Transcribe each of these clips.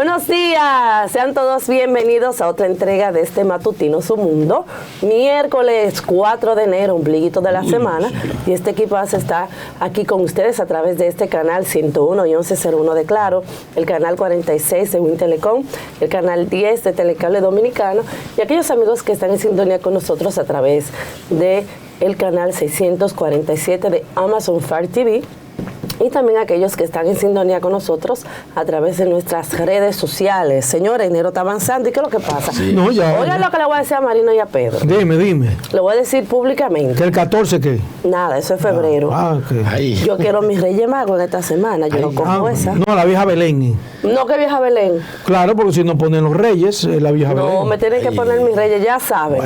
Buenos días, sean todos bienvenidos a otra entrega de este matutino Su Mundo. Miércoles 4 de enero, ombliguito de la semana, y este equipazo está aquí con ustedes a través de este canal 101 y 1101 de Claro, el canal 46 de Wintelecom, el canal 10 de Telecable Dominicano, y aquellos amigos que están en sintonía con nosotros a través de el canal 647 de Amazon Fire TV, y también aquellos que están en sintonía con nosotros a través de nuestras redes sociales. Señores, enero está avanzando, ¿y qué es lo que pasa? Sí. No, ya. Oigan lo que le voy a decir a Marino y a Pedro. Dime. Lo voy a decir públicamente. ¿Que el 14 qué? Nada, eso es febrero. Okay. Yo quiero mis Reyes Magos en esta semana, yo no cojo esa. No, la vieja Belén. No, que vieja Belén. Claro, porque si no ponen los Reyes, la vieja Belén. No, me tienen que poner mis Reyes, ya saben.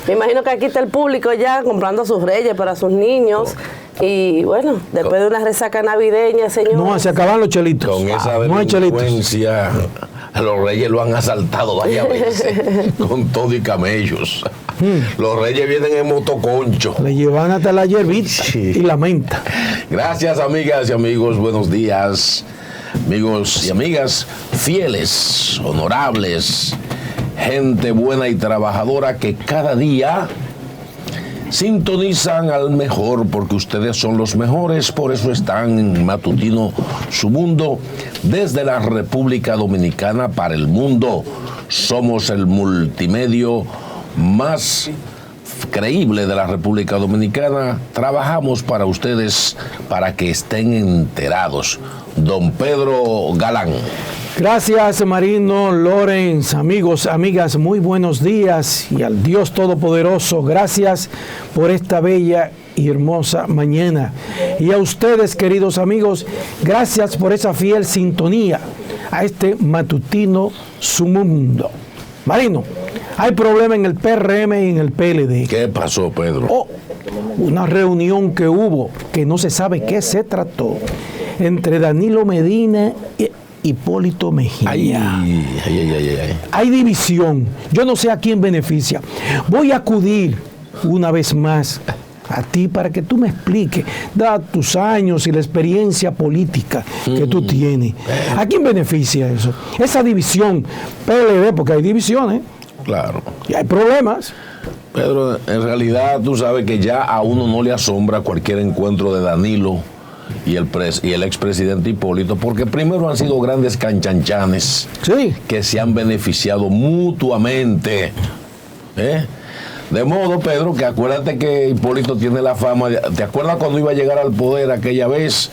Me imagino que aquí está el público ya comprando sus Reyes para sus niños. Y bueno, después de una resaca navideña, señor. No, se acaban los chelitos. Con esa delincuencia, a los Reyes lo han asaltado varias veces, con todo y camellos. Los Reyes vienen en motoconcho. Le llevan hasta la hierbita y la menta. Gracias, amigas y amigos, buenos días. Amigos y amigas, fieles, honorables, gente buena y trabajadora que cada día sintonizan al mejor, porque ustedes son los mejores, por eso están en Matutino Su Mundo, desde la República Dominicana para el mundo. Somos el multimedio más creíble de la República Dominicana. Trabajamos para ustedes, para que estén enterados. Don Pedro Galán. Gracias, Marino, Lorenz, amigos, amigas, muy buenos días, y al Dios Todopoderoso, gracias por esta bella y hermosa mañana. Y a ustedes, queridos amigos, gracias por esa fiel sintonía a este matutino Su Mundo. Marino, hay problema en el PRM y en el PLD. ¿Qué pasó, Pedro? Una reunión que hubo, que no se sabe qué se trató, entre Danilo Medina y Hipólito Mejía. Ay. Hay división. Yo no sé a quién beneficia. Voy a acudir una vez más a ti para que tú me expliques, da tus años y la experiencia política que tú tienes. ¿A quién beneficia eso? Esa división, PLD, porque hay divisiones. Claro. Y hay problemas. Pedro, en realidad tú sabes que ya a uno no le asombra cualquier encuentro de Danilo y el expresidente Hipólito, porque primero han sido grandes canchanchanes, sí, que se han beneficiado mutuamente. De modo, Pedro, que acuérdate que Hipólito tiene la fama. ¿Te acuerdas cuando iba a llegar al poder aquella vez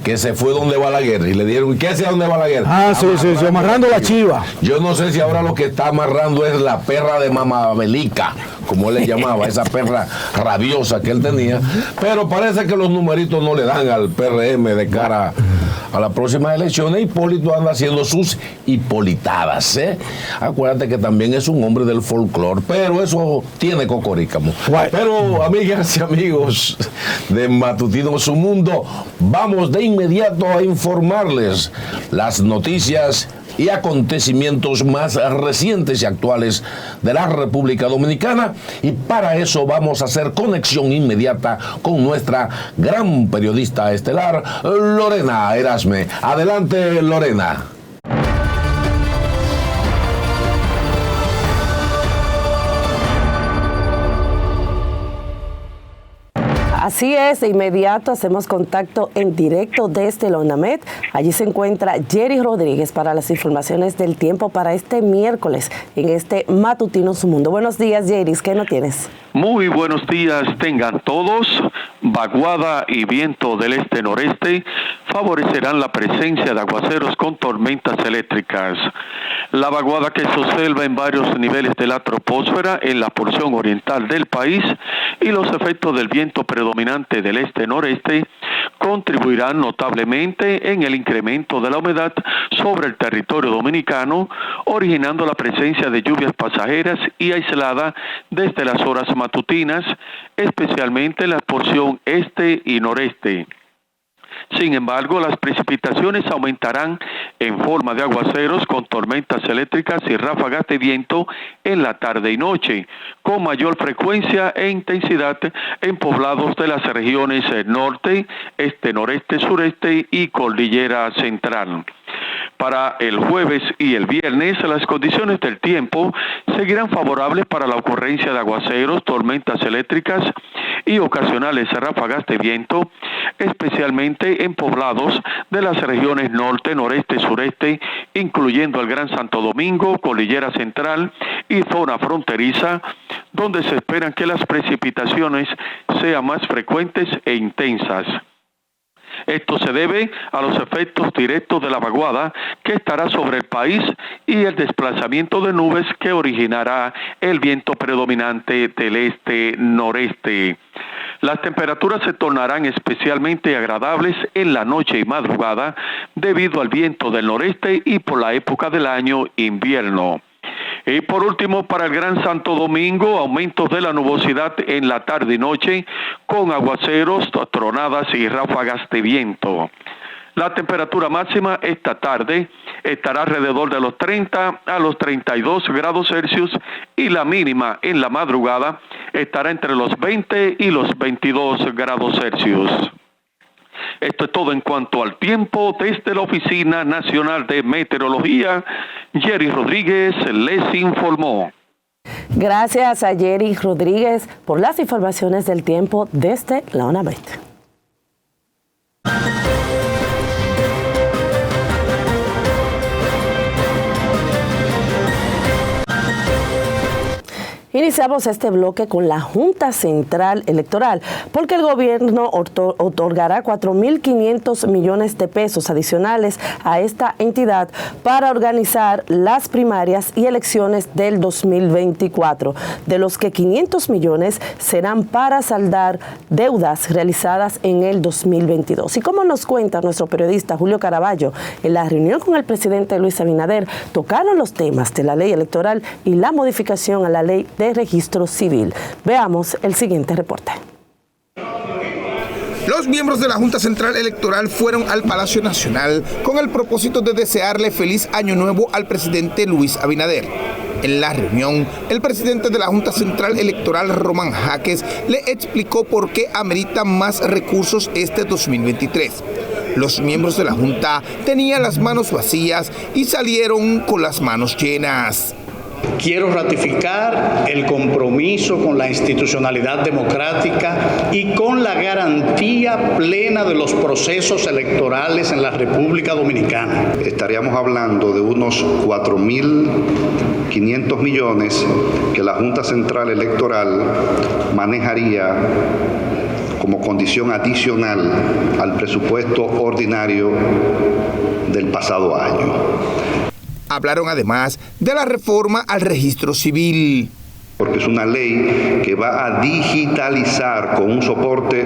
que se fue donde Balaguer y le dieron, ¿y qué hacía donde Balaguer? Sí, amarrando la chiva. Yo no sé si ahora lo que está amarrando es la perra de Mamabelica, como él le llamaba, esa perra rabiosa que él tenía, pero parece que los numeritos no le dan al PRM de cara a las próximas elecciones. Hipólito anda haciendo sus hipolitadas, Acuérdate que también es un hombre del folclore, pero eso tiene cocorícamo. Pero, amigas y amigos de Matutino Su Mundo, vamos de inmediato a informarles las noticias y acontecimientos más recientes y actuales de la República Dominicana, y para eso vamos a hacer conexión inmediata con nuestra gran periodista estelar, Lorena Erasme. Adelante, Lorena. Así es, de inmediato hacemos contacto en directo desde la UNAMED. Allí se encuentra Jerry Rodríguez para las informaciones del tiempo para este miércoles en este Matutino Su Mundo. Buenos días, Jerry, ¿qué no tienes? Muy buenos días tengan todos. Vaguada y viento del este-noreste favorecerán la presencia de aguaceros con tormentas eléctricas. La vaguada que se observa en varios niveles de la troposfera en la porción oriental del país y los efectos del viento predominante del este-noreste contribuirán notablemente en el incremento de la humedad sobre el territorio dominicano, originando la presencia de lluvias pasajeras y aisladas desde las horas matutinas, especialmente en la porción este y noreste. Sin embargo, las precipitaciones aumentarán en forma de aguaceros con tormentas eléctricas y ráfagas de viento en la tarde y noche, con mayor frecuencia e intensidad en poblados de las regiones norte, este, noreste, sureste y cordillera central. Para el jueves y el viernes, las condiciones del tiempo seguirán favorables para la ocurrencia de aguaceros, tormentas eléctricas y ocasionales ráfagas de viento, especialmente en poblados de las regiones norte, noreste, sureste, incluyendo el Gran Santo Domingo, Cordillera Central y zona fronteriza, donde se esperan que las precipitaciones sean más frecuentes e intensas. Esto se debe a los efectos directos de la vaguada que estará sobre el país y el desplazamiento de nubes que originará el viento predominante del este-noreste. Las temperaturas se tornarán especialmente agradables en la noche y madrugada debido al viento del noreste y por la época del año invierno. Y por último, para el Gran Santo Domingo, aumentos de la nubosidad en la tarde y noche con aguaceros, tronadas y ráfagas de viento. La temperatura máxima esta tarde estará alrededor de los 30 a los 32 grados Celsius y la mínima en la madrugada estará entre los 20 y los 22 grados Celsius. Esto es todo en cuanto al tiempo. Desde la Oficina Nacional de Meteorología, Jerry Rodríguez les informó. Gracias a Jerry Rodríguez por las informaciones del tiempo desde la UNAMED. Iniciamos este bloque con la Junta Central Electoral, porque el gobierno otorgará 4.500 millones de pesos adicionales a esta entidad para organizar las primarias y elecciones del 2024, de los que 500 millones serán para saldar deudas realizadas en el 2022. Y como nos cuenta nuestro periodista Julio Caraballo, en la reunión con el presidente Luis Abinader tocaron los temas de la ley electoral y la modificación a la ley de registro civil. Veamos el siguiente reporte. Los miembros de la Junta Central Electoral fueron al Palacio Nacional con el propósito de desearle feliz año nuevo al presidente Luis Abinader. En la reunión, el presidente de la Junta Central Electoral, Román Jaques, le explicó por qué ameritan más recursos este 2023. Los miembros de la Junta tenían las manos vacías y salieron con las manos llenas. Quiero ratificar el compromiso con la institucionalidad democrática y con la garantía plena de los procesos electorales en la República Dominicana. Estaríamos hablando de unos 4.500 millones que la Junta Central Electoral manejaría como condición adicional al presupuesto ordinario del pasado año. Hablaron además de la reforma al registro civil. Porque es una ley que va a digitalizar con un soporte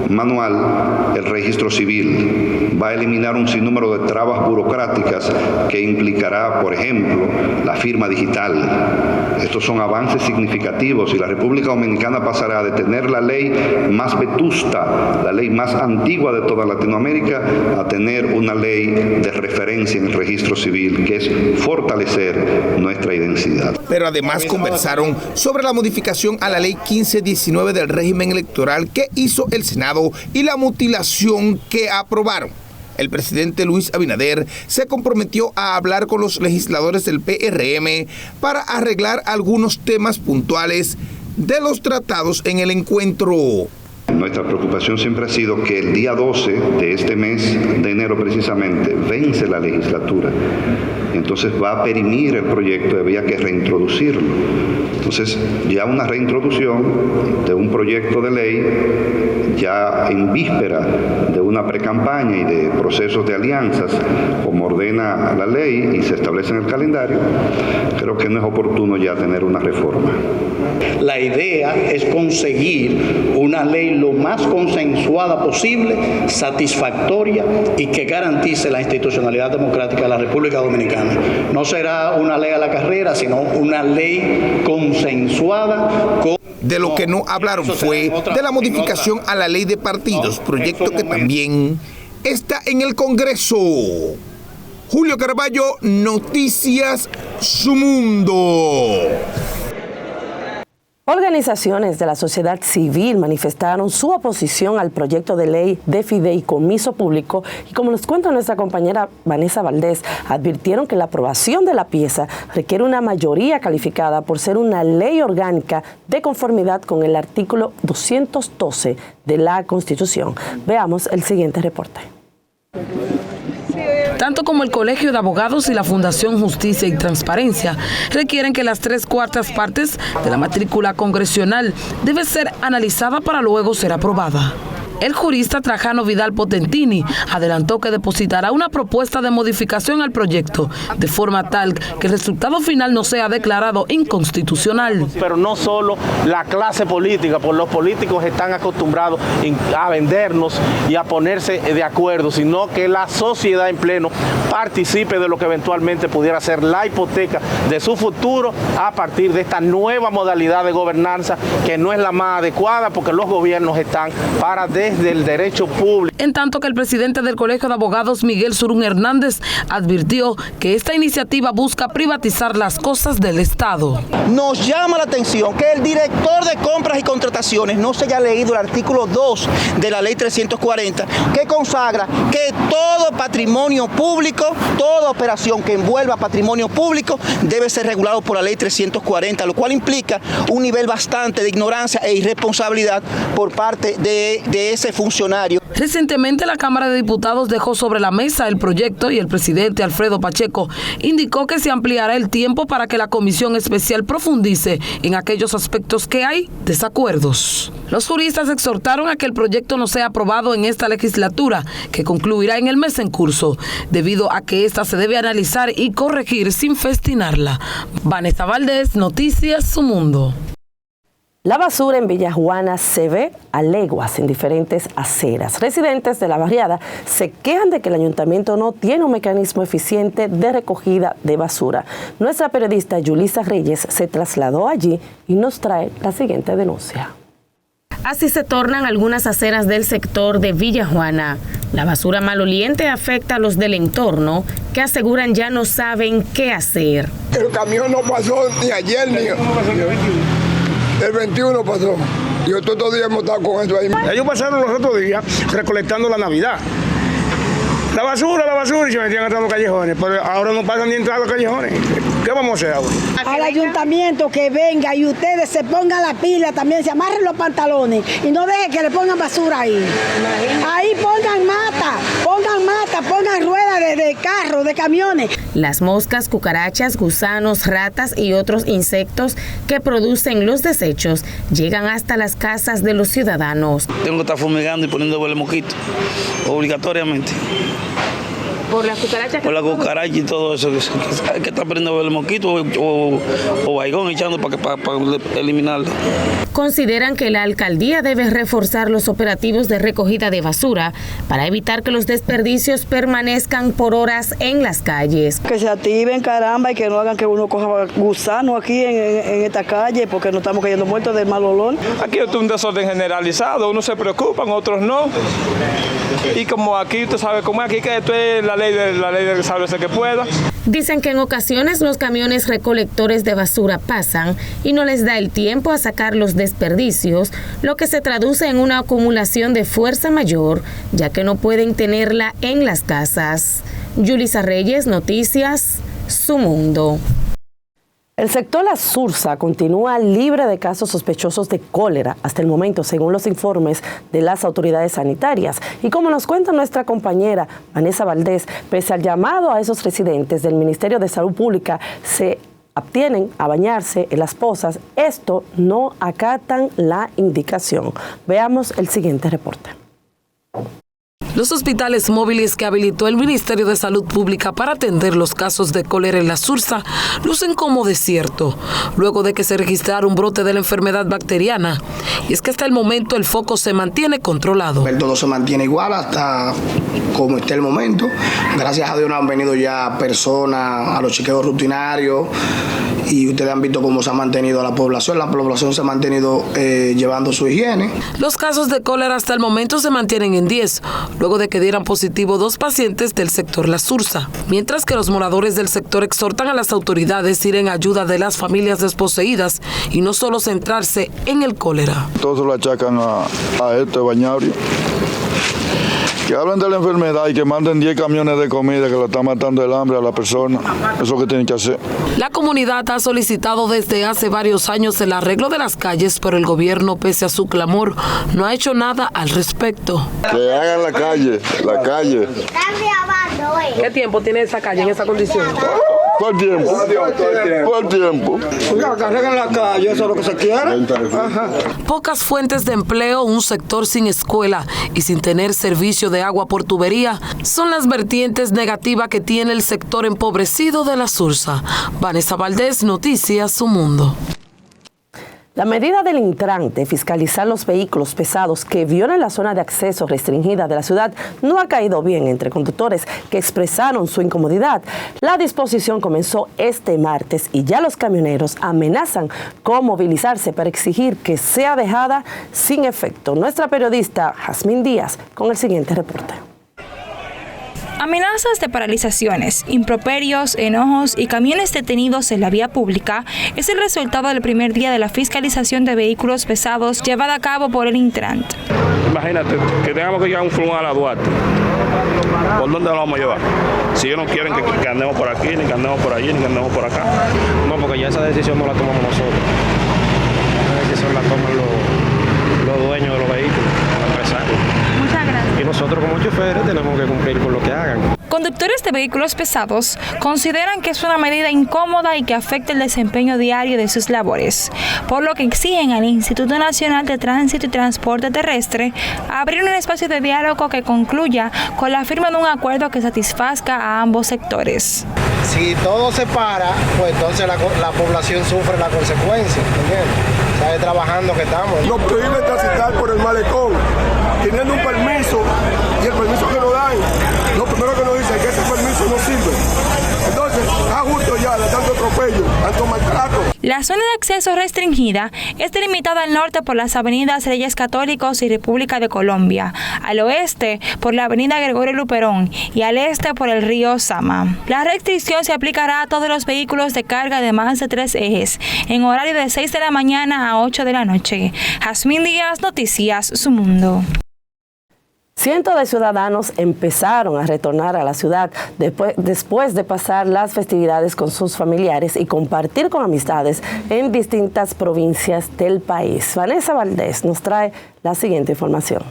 manual el registro civil. Va a eliminar un sinnúmero de trabas burocráticas que implicará, por ejemplo, la firma digital. Estos son avances significativos y la República Dominicana pasará de tener la ley más vetusta, la ley más antigua de toda Latinoamérica, a tener una ley de referencia en el registro civil, que es fortalecer nuestra identidad. Pero además conversaron sobre la modificación a la ley 1519 del régimen electoral que hizo el Senado y la mutilación que aprobaron. El presidente Luis Abinader se comprometió a hablar con los legisladores del PRM para arreglar algunos temas puntuales de los tratados en el encuentro. Nuestra preocupación siempre ha sido que el día 12 de este mes de enero precisamente vence la legislatura. Entonces va a perimir el proyecto, había que reintroducirlo. Entonces ya una reintroducción de un proyecto de ley ya en víspera de una precampaña y de procesos de alianzas, como ordena la ley y se establece en el calendario, creo que no es oportuno ya tener una reforma. La idea es conseguir una ley lo más consensuada posible, satisfactoria y que garantice la institucionalidad democrática de la República Dominicana. No será una ley a la carrera, sino una ley consensuada con... De lo que no hablaron fue de la modificación a la ley de partidos, proyecto que también está en el Congreso. Julio Caraballo, Noticias Su Mundo. Organizaciones de la sociedad civil manifestaron su oposición al proyecto de ley de fideicomiso público y, como nos cuenta nuestra compañera Vanessa Valdés, advirtieron que la aprobación de la pieza requiere una mayoría calificada por ser una ley orgánica de conformidad con el artículo 212 de la Constitución. Veamos el siguiente reporte. Tanto como el Colegio de Abogados y la Fundación Justicia y Transparencia requieren que las 3/4 partes de la matrícula congresional debe ser analizada para luego ser aprobada. El jurista Trajano Vidal Potentini adelantó que depositará una propuesta de modificación al proyecto de forma tal que el resultado final no sea declarado inconstitucional. Pero no solo la clase política, porque los políticos están acostumbrados a vendernos y a ponerse de acuerdo, sino que la sociedad en pleno participe de lo que eventualmente pudiera ser la hipoteca de su futuro a partir de esta nueva modalidad de gobernanza que no es la más adecuada porque los gobiernos están para desde el derecho público. En tanto que el presidente del Colegio de Abogados, Miguel Surún Hernández, advirtió que esta iniciativa busca privatizar las cosas del Estado. Nos llama la atención que el director de compras y contrataciones no se haya leído el artículo 2 de la ley 340, que consagra que todo patrimonio público, toda operación que envuelva patrimonio público debe ser regulado por la ley 340, lo cual implica un nivel bastante de ignorancia e irresponsabilidad por parte de ese funcionario. Recientemente la Cámara de Diputados dejó sobre la mesa el proyecto y el presidente Alfredo Pacheco indicó que se ampliará el tiempo para que la comisión especial profundice en aquellos aspectos que hay desacuerdos. Los juristas exhortaron a que el proyecto no sea aprobado en esta legislatura, que concluirá en el mes en curso, debido a que esta se debe analizar y corregir sin festinarla. Vanessa Valdés, Noticias Su Mundo. La basura en Villajuana se ve a leguas en diferentes aceras. Residentes de la barriada se quejan de que el ayuntamiento no tiene un mecanismo eficiente de recogida de basura. Nuestra periodista Yulisa Reyes se trasladó allí y nos trae la siguiente denuncia. Así se tornan algunas aceras del sector de Villajuana. La basura maloliente afecta a los del entorno, que aseguran ya no saben qué hacer. El camión no pasó ni ayer ni... El 21 pasó. Yo todos los días hemos estado con eso ahí. Ellos pasaron los otros días recolectando la Navidad. La basura, y se metían a los callejones. Pero ahora no pasan ni entrar a los callejones. ¿Qué vamos a hacer ahora? Al ayuntamiento que venga y ustedes se pongan la pila también, se amarren los pantalones y no dejen que le pongan basura ahí. Ahí pongan ruedas de carros, de camiones. Las moscas, cucarachas, gusanos, ratas y otros insectos que producen los desechos llegan hasta las casas de los ciudadanos. Tengo que estar fumigando y poniendo huele mosquito, obligatoriamente. ¿Por las cucarachas? Por la cucaracha y todo eso, hay que estar poniendo el mosquito o baigón echando para eliminarlo. Consideran que la alcaldía debe reforzar los operativos de recogida de basura para evitar que los desperdicios permanezcan por horas en las calles. Que se activen, caramba, y que no hagan que uno coja gusano aquí en esta calle, porque no estamos cayendo muertos de mal olor. Aquí es un desorden generalizado, unos se preocupan, otros no. Y como aquí, usted sabe cómo es aquí, que esto es la ley de sálvese que pueda. Dicen que en ocasiones los camiones recolectores de basura pasan y no les da el tiempo a sacar los desperdicios, lo que se traduce en una acumulación de fuerza mayor, ya que no pueden tenerla en las casas. Yulisa Reyes, Noticias Su Mundo. El sector La Sursa continúa libre de casos sospechosos de cólera hasta el momento, según los informes de las autoridades sanitarias. Y como nos cuenta nuestra compañera Vanessa Valdés, pese al llamado a esos residentes del Ministerio de Salud Pública, se abstienen a bañarse en las pozas. Esto no acatan la indicación. Veamos el siguiente reporte. Los hospitales móviles que habilitó el Ministerio de Salud Pública para atender los casos de cólera en La Sursa lucen como desierto, luego de que se registrara un brote de la enfermedad bacteriana. Y es que hasta el momento el foco se mantiene controlado. Todo se mantiene igual hasta como esté el momento. Gracias a Dios nos han venido ya personas a los chequeos rutinarios y ustedes han visto cómo se ha mantenido la población se ha mantenido llevando su higiene. Los casos de cólera hasta el momento se mantienen en 10, luego de que dieran positivo 2 pacientes del sector La Sursa, mientras que los moradores del sector exhortan a las autoridades a ir en ayuda de las familias desposeídas y no solo centrarse en el cólera. Todos lo achacan a este Bañabrio. Que hablen de la enfermedad y que manden 10 camiones de comida que lo está matando el hambre a la persona. Eso es lo que tienen que hacer. La comunidad ha solicitado desde hace varios años el arreglo de las calles, pero el gobierno, pese a su clamor, no ha hecho nada al respecto. Que hagan la calle. ¿Qué tiempo tiene esa calle en esa condición? Todo el tiempo. Que arreglen la calle, eso es lo que se quiere. Pocas fuentes de empleo, un sector sin escuela y sin tener servicio de agua por tubería son las vertientes negativas que tiene el sector empobrecido de La Sursa. Vanessa Valdés, Noticias Su Mundo. La medida del Intran de fiscalizar los vehículos pesados que violan la zona de acceso restringida de la ciudad no ha caído bien entre conductores que expresaron su incomodidad. La disposición comenzó este martes y ya los camioneros amenazan con movilizarse para exigir que sea dejada sin efecto. Nuestra periodista Jazmín Díaz con el siguiente reporte. Amenazas de paralizaciones, improperios, enojos y camiones detenidos en la vía pública es el resultado del primer día de la fiscalización de vehículos pesados llevada a cabo por el Intran. Imagínate que tengamos que llevar un flujo a la Duarte. ¿Por dónde lo vamos a llevar? Si ellos no quieren que andemos por aquí, ni que andemos por allí, ni que andemos por acá. No, porque ya esa decisión no la tomamos nosotros. Esa decisión la toman los dueños de los vehículos, los empresarios. Muchas gracias. Y nosotros como choferes tenemos que cumplir con lo que hagan. Conductores de vehículos pesados consideran que es una medida incómoda y que afecta el desempeño diario de sus labores, por lo que exigen al Instituto Nacional de Tránsito y Transporte Terrestre abrir un espacio de diálogo que concluya con la firma de un acuerdo que satisfazca a ambos sectores. Si todo se para, pues entonces la población sufre la consecuencia, ¿entiendes? ¿Sabes? Trabajando que estamos. Nos prohíben transitar por el malecón, teniendo un permiso, y el permiso que nos dan, lo primero que nos dicen es que ese permiso no sirve. Entonces, está justo ya de tanto atropello, tanto maltrato. La zona de acceso restringida es delimitada al norte por las avenidas Reyes Católicos y República de Colombia, al oeste por la avenida Gregorio Luperón y al este por el río Sama. La restricción se aplicará a todos los vehículos de carga de más de 3 ejes, en horario de 6 de la mañana a 8 de la noche. Jazmín Díaz, Noticias Su Mundo. Cientos de ciudadanos empezaron a retornar a la ciudad después de pasar las festividades con sus familiares y compartir con amistades en distintas provincias del país. Vanessa Valdés nos trae la siguiente información.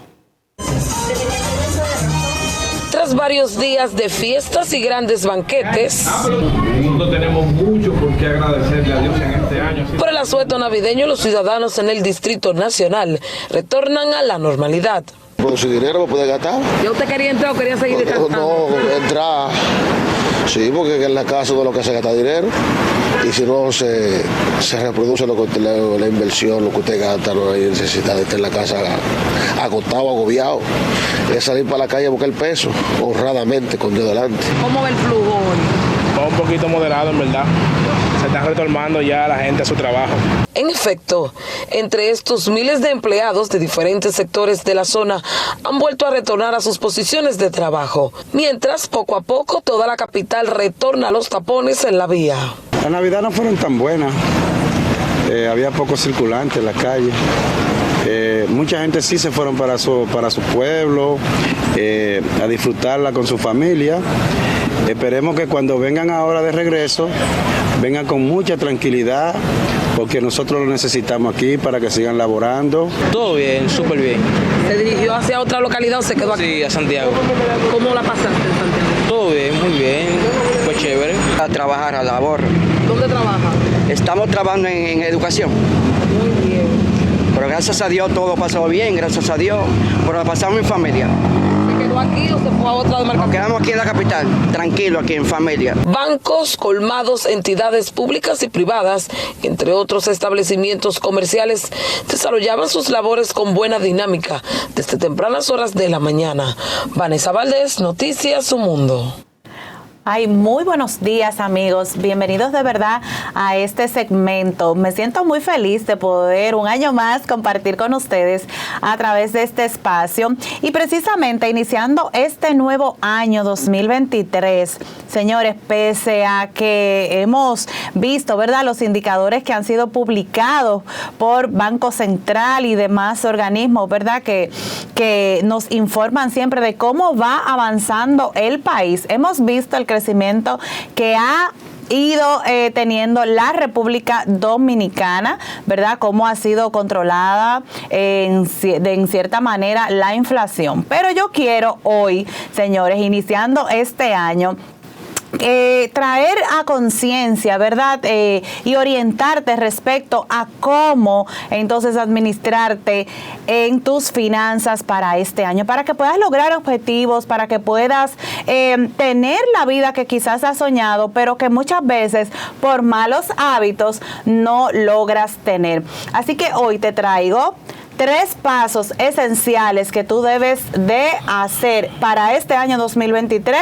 Tras varios días de fiestas y grandes banquetes, nosotros tenemos mucho por qué agradecerle a Dios en este año. Por el asueto navideño, los ciudadanos en el Distrito Nacional retornan a la normalidad. Con su dinero puede gastar. ¿Ya usted quería entrar o quería seguir descansando? No, entrar. Sí, porque en la casa de lo que se gasta dinero. Y si no se reproduce la inversión, lo que usted gasta, no hay necesidad de estar en la casa agotado, agobiado. Es salir para la calle a buscar el peso, honradamente, con Dios delante. ¿Cómo ve el flujo hoy? Va un poquito moderado, en verdad. Se está retornando ya la gente a su trabajo. En efecto, entre estos miles de empleados de diferentes sectores de la zona han vuelto a retornar a sus posiciones de trabajo, mientras poco a poco toda la capital retorna a los tapones en la vía. La Navidad no fueron tan buenas, había pocos circulantes en la calle. Mucha gente sí se fueron para su pueblo, a disfrutarla con su familia. Esperemos que cuando vengan ahora de regreso, vengan con mucha tranquilidad, porque nosotros lo necesitamos aquí para que sigan laborando. Todo bien, súper bien. ¿Se dirigió hacia otra localidad o se quedó aquí? Sí, a Santiago. ¿Cómo la pasaste en Santiago? Todo bien, muy bien, fue chévere. A trabajar, a labor. ¿Dónde trabaja? Estamos trabajando en educación. Muy bien. Pero gracias a Dios todo pasó bien, gracias a Dios. Pero la pasamos en familia. ¿Se quedó aquí aquí o se fue a otra demarcación? Nos quedamos aquí en la capital, tranquilo, aquí en familia. Bancos, colmados, entidades públicas y privadas, entre otros establecimientos comerciales, desarrollaban sus labores con buena dinámica desde tempranas horas de la mañana. Vanessa Valdés, Noticias Su Mundo. Ay, muy buenos días, amigos. Bienvenidos de verdad a este segmento. Me siento muy feliz de poder un año más compartir con ustedes a través de este espacio y precisamente iniciando este nuevo año 2023. Señores, pese a que hemos visto, ¿verdad?, los indicadores que han sido publicados por Banco Central y demás organismos, ¿verdad?, que nos informan siempre de cómo va avanzando el país. Hemos visto el crecimiento que ha ido teniendo la República Dominicana, ¿verdad? Cómo ha sido controlada en cierta manera la inflación. Pero yo quiero hoy, señores, iniciando este año, traer a conciencia, ¿verdad? Y orientarte respecto a cómo entonces administrarte en tus finanzas para este año, para que puedas lograr objetivos, para que puedas tener la vida que quizás has soñado, pero que muchas veces por malos hábitos no logras tener. Así que hoy te traigo 3 pasos esenciales que tú debes de hacer para este año 2023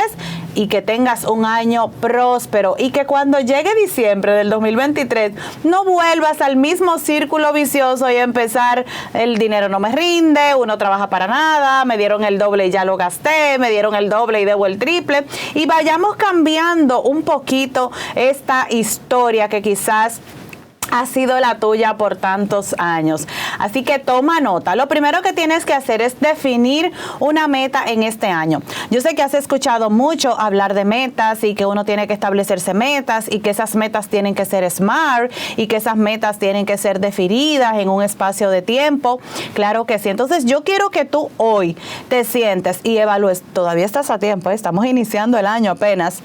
y que tengas un año próspero y que cuando llegue diciembre del 2023 no vuelvas al mismo círculo vicioso y empezar: el dinero no me rinde, uno trabaja para nada, me dieron el doble y ya lo gasté, me dieron el doble y debo el triple, y vayamos cambiando un poquito esta historia que quizás ha sido la tuya por tantos años. Así que toma nota. Lo primero que tienes que hacer es definir una meta en este año. Yo sé que has escuchado mucho hablar de metas y que uno tiene que establecerse metas y que esas metas tienen que ser SMART y que esas metas tienen que ser definidas en un espacio de tiempo. Claro que sí. Entonces yo quiero que tú hoy te sientes y evalúes. Todavía estás a tiempo, estamos iniciando el año apenas.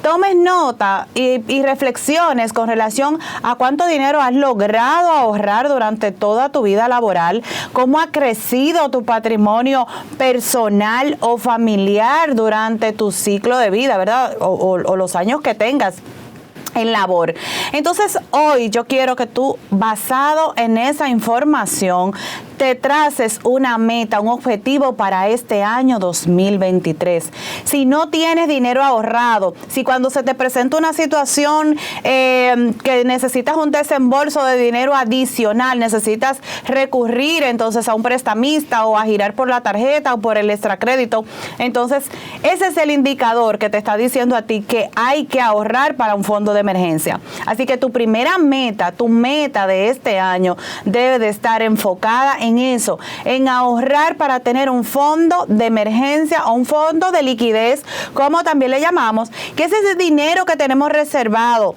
Tomes nota y reflexiones con relación a cuánto dinero has logrado ahorrar durante toda tu vida laboral, cómo ha crecido tu patrimonio personal o familiar durante tu ciclo de vida, ¿verdad? O los años que tengas en labor. Entonces hoy yo quiero que tú, basado en esa información, te traces una meta, un objetivo para este año 2023. Si no tienes dinero ahorrado, si cuando se te presenta una situación que necesitas un desembolso de dinero adicional, necesitas recurrir entonces a un prestamista o a girar por la tarjeta o por el extracrédito, entonces ese es el indicador que te está diciendo a ti que hay que ahorrar para un fondo de emergencia. Así que tu primera meta, tu meta de este año debe de estar enfocada en eso, en ahorrar para tener un fondo de emergencia o un fondo de liquidez, como también le llamamos, que es ese dinero que tenemos reservado,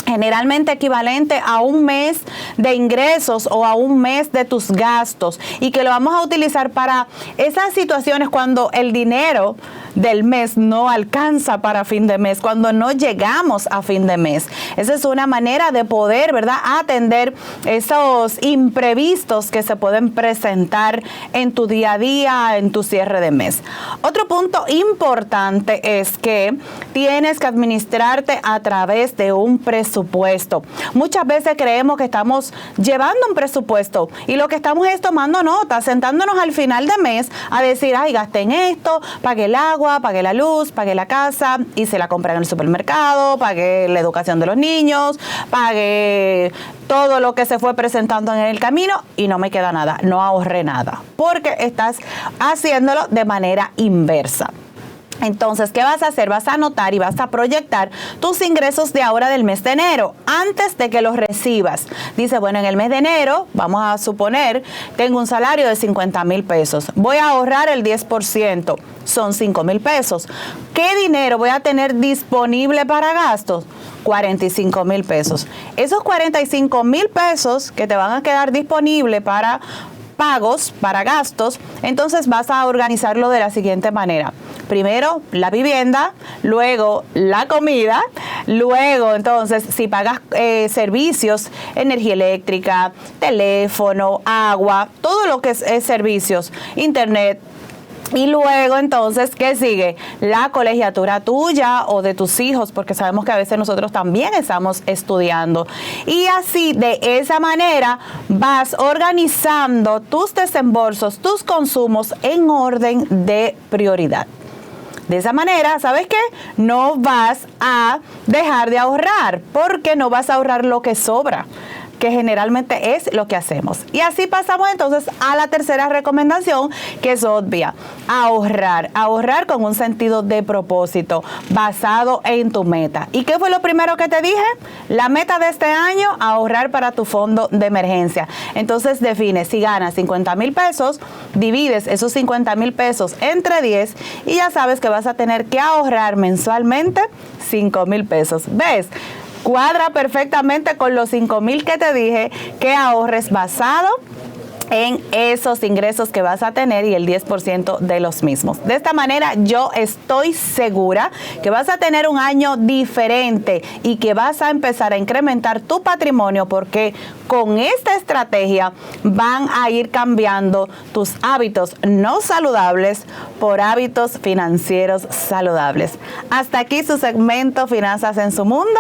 generalmente equivalente a un mes de ingresos o a un mes de tus gastos, y que lo vamos a utilizar para esas situaciones cuando el dinero del mes no alcanza para fin de mes, cuando no llegamos a fin de mes. Esa es una manera de poder, ¿verdad?, atender esos imprevistos que se pueden presentar en tu día a día, en tu cierre de mes. Otro punto importante es que tienes que administrarte a través de un presupuesto. Muchas veces creemos que estamos llevando un presupuesto y lo que estamos es tomando notas, sentándonos al final de mes a decir: ay, gasté en esto, pagué el agua, pagué la luz, pagué la casa, hice la compra en el supermercado, pagué la educación de los niños, pagué todo lo que se fue presentando en el camino y no me queda nada, no ahorré nada, porque estás haciéndolo de manera inversa. Entonces, ¿qué vas a hacer? Vas a anotar y vas a proyectar tus ingresos de ahora del mes de enero, antes de que los recibas. Dice: bueno, en el mes de enero, vamos a suponer, tengo un salario de 50,000 pesos. Voy a ahorrar el 10%, son 5,000 pesos. ¿Qué dinero voy a tener disponible para gastos? 45,000 pesos. Esos 45,000 pesos que te van a quedar disponibles para pagos, para gastos, entonces vas a organizarlo de la siguiente manera. Primero la vivienda, luego la comida, luego entonces si pagas servicios, energía eléctrica, teléfono, agua, todo lo que es servicios, internet, Y luego, entonces, ¿qué sigue? La colegiatura tuya o de tus hijos, porque sabemos que a veces nosotros también estamos estudiando. Y así, de esa manera, vas organizando tus desembolsos, tus consumos en orden de prioridad. De esa manera, ¿sabes qué? No vas a dejar de ahorrar, porque no vas a ahorrar lo que sobra, que generalmente es lo que hacemos. Y así pasamos entonces a la tercera recomendación, que es obvia: ahorrar con un sentido de propósito basado en tu meta. ¿Y qué fue lo primero que te dije? La meta de este año: ahorrar para tu fondo de emergencia. Entonces define, si ganas 50,000 pesos, divides esos 50,000 pesos entre 10 y ya sabes que vas a tener que ahorrar mensualmente 5,000 pesos. ¿Ves? Cuadra perfectamente con los 5,000 que te dije que ahorres basado en esos ingresos que vas a tener y el 10% de los mismos. De esta manera yo estoy segura que vas a tener un año diferente y que vas a empezar a incrementar tu patrimonio, porque con esta estrategia van a ir cambiando tus hábitos no saludables por hábitos financieros saludables. Hasta aquí su segmento Finanzas en su Mundo.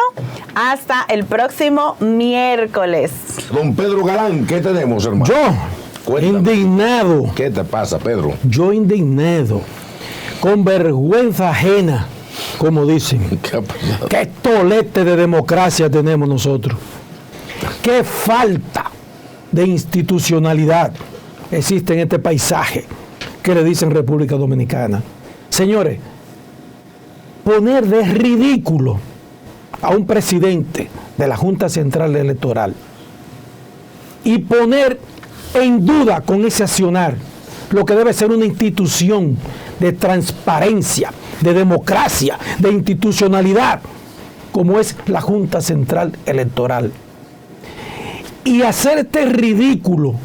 Hasta el próximo miércoles. Don Pedro Galán, ¿qué tenemos, hermano? Cuéntame. Indignado. ¿Qué te pasa, Pedro? Yo indignado, con vergüenza ajena, como dicen. ¿Qué ha pasado? Qué tolete de democracia tenemos nosotros. Qué falta de institucionalidad existe en este paisaje que le dicen República Dominicana. Señores, poner de ridículo a un presidente de la Junta Central Electoral y poner en duda con ese accionar lo que debe ser una institución de transparencia, de democracia, de institucionalidad, como es la Junta Central Electoral. Y hacer este ridículo,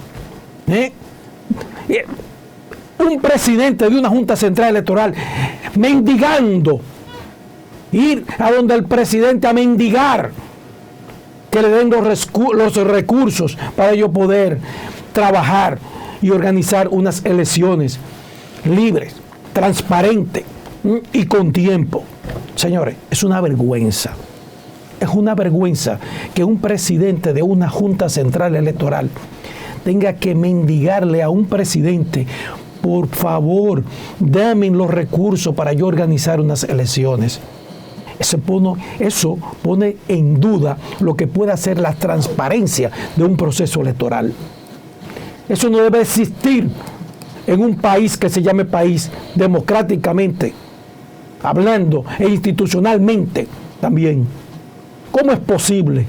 un presidente de una Junta Central Electoral mendigando, ir a donde el presidente a mendigar que le den los recursos para ello poder trabajar y organizar unas elecciones libres, transparentes y con tiempo. Señores, es una vergüenza. Es una vergüenza que un presidente de una Junta Central Electoral tenga que mendigarle a un presidente: por favor, dame los recursos para yo organizar unas elecciones. Eso pone en duda lo que pueda ser la transparencia de un proceso electoral. Eso no debe existir en un país que se llame país, democráticamente hablando e institucionalmente también. ¿Cómo es posible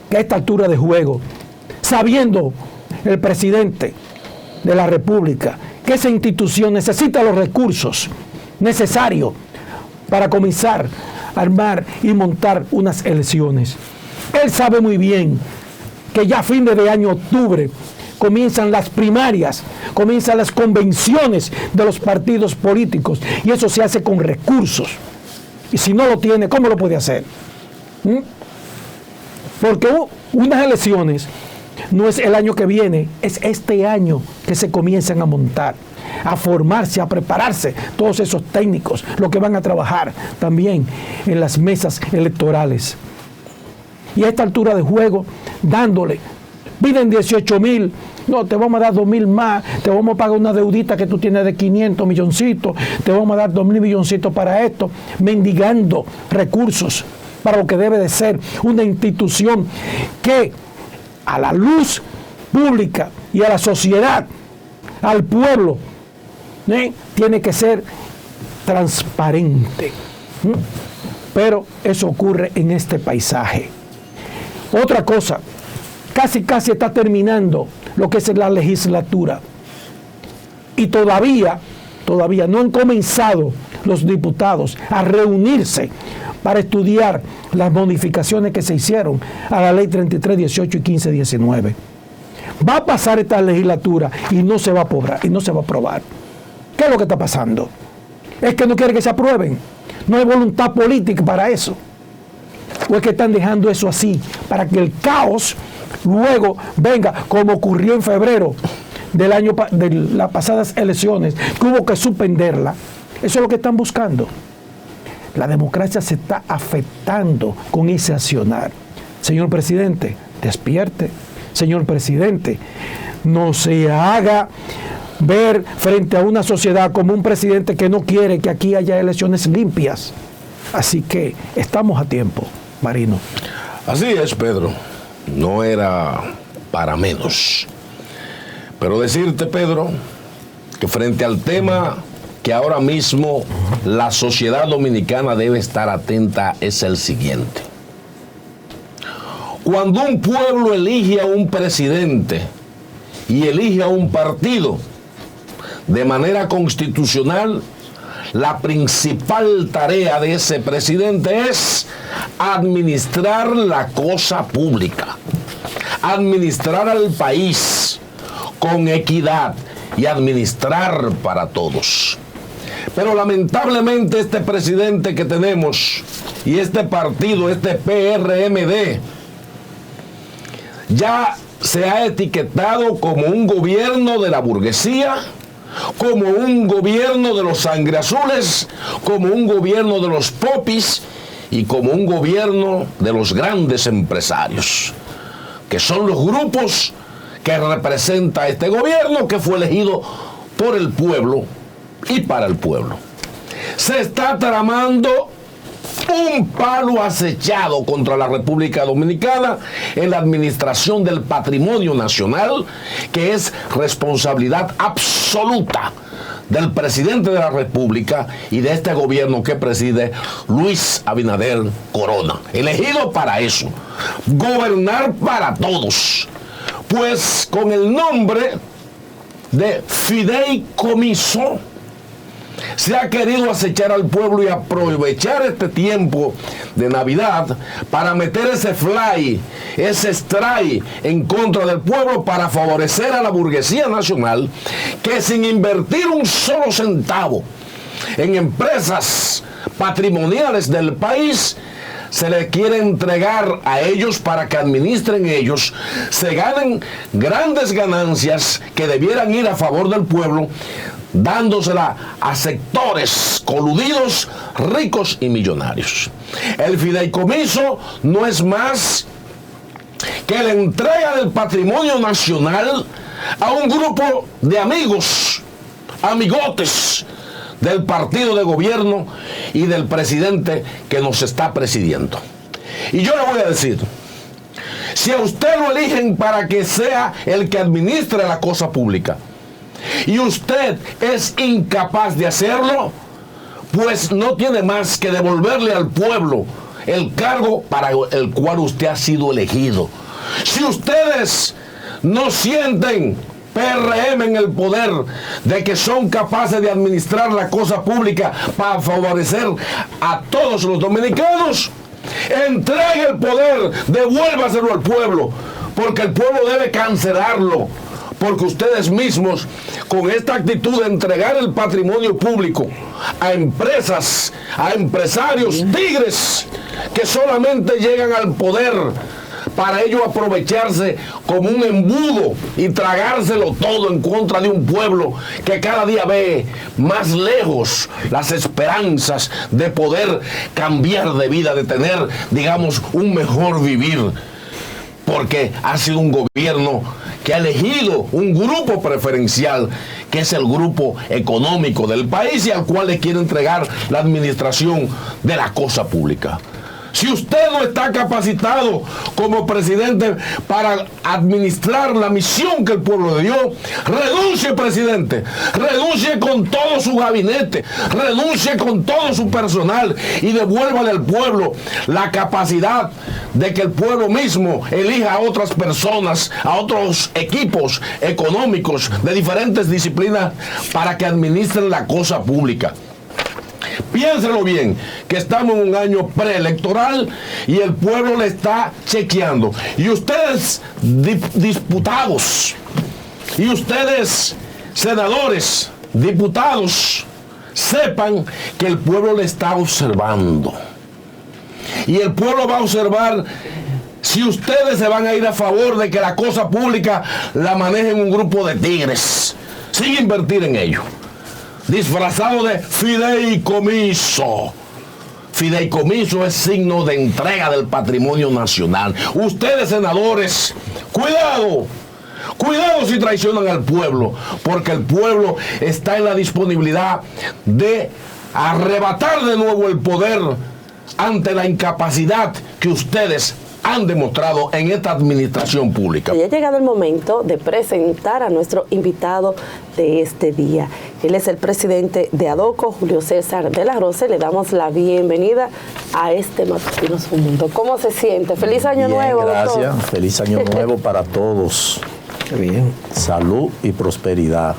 que a esta altura de juego, sabiendo el presidente de la República que esa institución necesita los recursos necesarios para comenzar a armar y montar unas elecciones, él sabe muy bien que ya a fines de año, octubre, comienzan las primarias, comienzan las convenciones de los partidos políticos, y eso se hace con recursos? Y si no lo tiene, ¿cómo lo puede hacer? Porque unas elecciones no es el año que viene, es este año que se comienzan a montar, a formarse, a prepararse todos esos técnicos, los que van a trabajar también en las mesas electorales. Y a esta altura de juego, dándole, piden 18,000, no, te vamos a dar 2,000 más, te vamos a pagar una deudita que tú tienes de 500 milloncitos, te vamos a dar 2,000 milloncitos para esto, mendigando recursos para lo que debe de ser una institución que a la luz pública y a la sociedad, al pueblo, tiene que ser transparente. Pero eso ocurre en este paisaje. Otra cosa, casi está terminando lo que es la legislatura, y todavía no han comenzado los diputados a reunirse para estudiar las modificaciones que se hicieron a la ley 33, 18 y 15, 19. Va a pasar esta legislatura y no se va a aprobar. ¿Qué es lo que está pasando? Es que no quiere que se aprueben. No hay voluntad política para eso. O es que están dejando eso así para que el caos luego venga, como ocurrió en febrero de las pasadas elecciones, que hubo que suspenderla. Eso es lo que están buscando. La democracia se está afectando con ese accionar. Señor presidente, despierte. Señor presidente, no se haga ver frente a una sociedad como un presidente que no quiere que aquí haya elecciones limpias. Así que estamos a tiempo, Marino. Así es, Pedro. No era para menos. Pero decirte, Pedro, que frente al tema que ahora mismo la sociedad dominicana debe estar atenta es el siguiente. Cuando un pueblo elige a un presidente y elige a un partido de manera constitucional, la principal tarea de ese presidente es administrar la cosa pública, administrar al país con equidad y administrar para todos. Pero lamentablemente este presidente que tenemos y este partido, este PRMD, ya se ha etiquetado como un gobierno de la burguesía, como un gobierno de los sangreazules, como un gobierno de los popis y como un gobierno de los grandes empresarios, que son los grupos que representa este gobierno que fue elegido por el pueblo y para el pueblo. Se está tramando un palo acechado contra la República Dominicana en la administración del patrimonio nacional, que es responsabilidad absoluta del presidente de la República y de este gobierno que preside Luis Abinader Corona, elegido para eso, gobernar para todos, pues con el nombre de fideicomiso se ha querido acechar al pueblo y aprovechar este tiempo de Navidad para meter ese fly, ese strike en contra del pueblo para favorecer a la burguesía nacional, que sin invertir un solo centavo en empresas patrimoniales del país, se le quiere entregar a ellos para que administren ellos, se ganen grandes ganancias que debieran ir a favor del pueblo, dándosela a sectores coludidos, ricos y millonarios. El fideicomiso no es más que la entrega del patrimonio nacional a un grupo de amigos, amigotes del partido de gobierno y del presidente que nos está presidiendo. Y yo le voy a decir, si a usted lo eligen para que sea el que administre la cosa pública, y usted es incapaz de hacerlo, pues no tiene más que devolverle al pueblo el cargo para el cual usted ha sido elegido. Si ustedes no sienten PRM en el poder de que son capaces de administrar la cosa pública para favorecer a todos los dominicanos, entregue el poder, devuélvaselo al pueblo, porque el pueblo debe cancelarlo. Porque ustedes mismos, con esta actitud de entregar el patrimonio público a empresas, a empresarios tigres que solamente llegan al poder para ello aprovecharse como un embudo y tragárselo todo en contra de un pueblo que cada día ve más lejos las esperanzas de poder cambiar de vida, de tener, digamos, un mejor vivir, porque ha sido un gobierno que ha elegido un grupo preferencial, que es el grupo económico del país y al cual le quiere entregar la administración de la cosa pública. Si usted no está capacitado como presidente para administrar la misión que el pueblo le dio, renuncie, presidente, renuncie con todo su gabinete, renuncie con todo su personal y devuélvale al pueblo la capacidad de que el pueblo mismo elija a otras personas, a otros equipos económicos de diferentes disciplinas para que administren la cosa pública. Piénselo bien, que estamos en un año preelectoral y el pueblo le está chequeando. Y ustedes, diputados, y ustedes, senadores, diputados, sepan que el pueblo le está observando. Y el pueblo va a observar si ustedes se van a ir a favor de que la cosa pública la manejen un grupo de tigres sin invertir en ello, disfrazado de fideicomiso. Fideicomiso es signo de entrega del patrimonio nacional. Ustedes, senadores, cuidado si traicionan al pueblo, porque el pueblo está en la disponibilidad de arrebatar de nuevo el poder ante la incapacidad que ustedes han demostrado en esta administración pública. Ya ha llegado el momento de presentar a nuestro invitado de este día. Él es el presidente de ADOCO, Julio César de la Rosa, y le damos la bienvenida a este Matutino Su Mundo. ¿Cómo se siente? ¡Feliz Año Nuevo, gracias. Doctor. Feliz Año Nuevo para todos. Bien. Salud y prosperidad.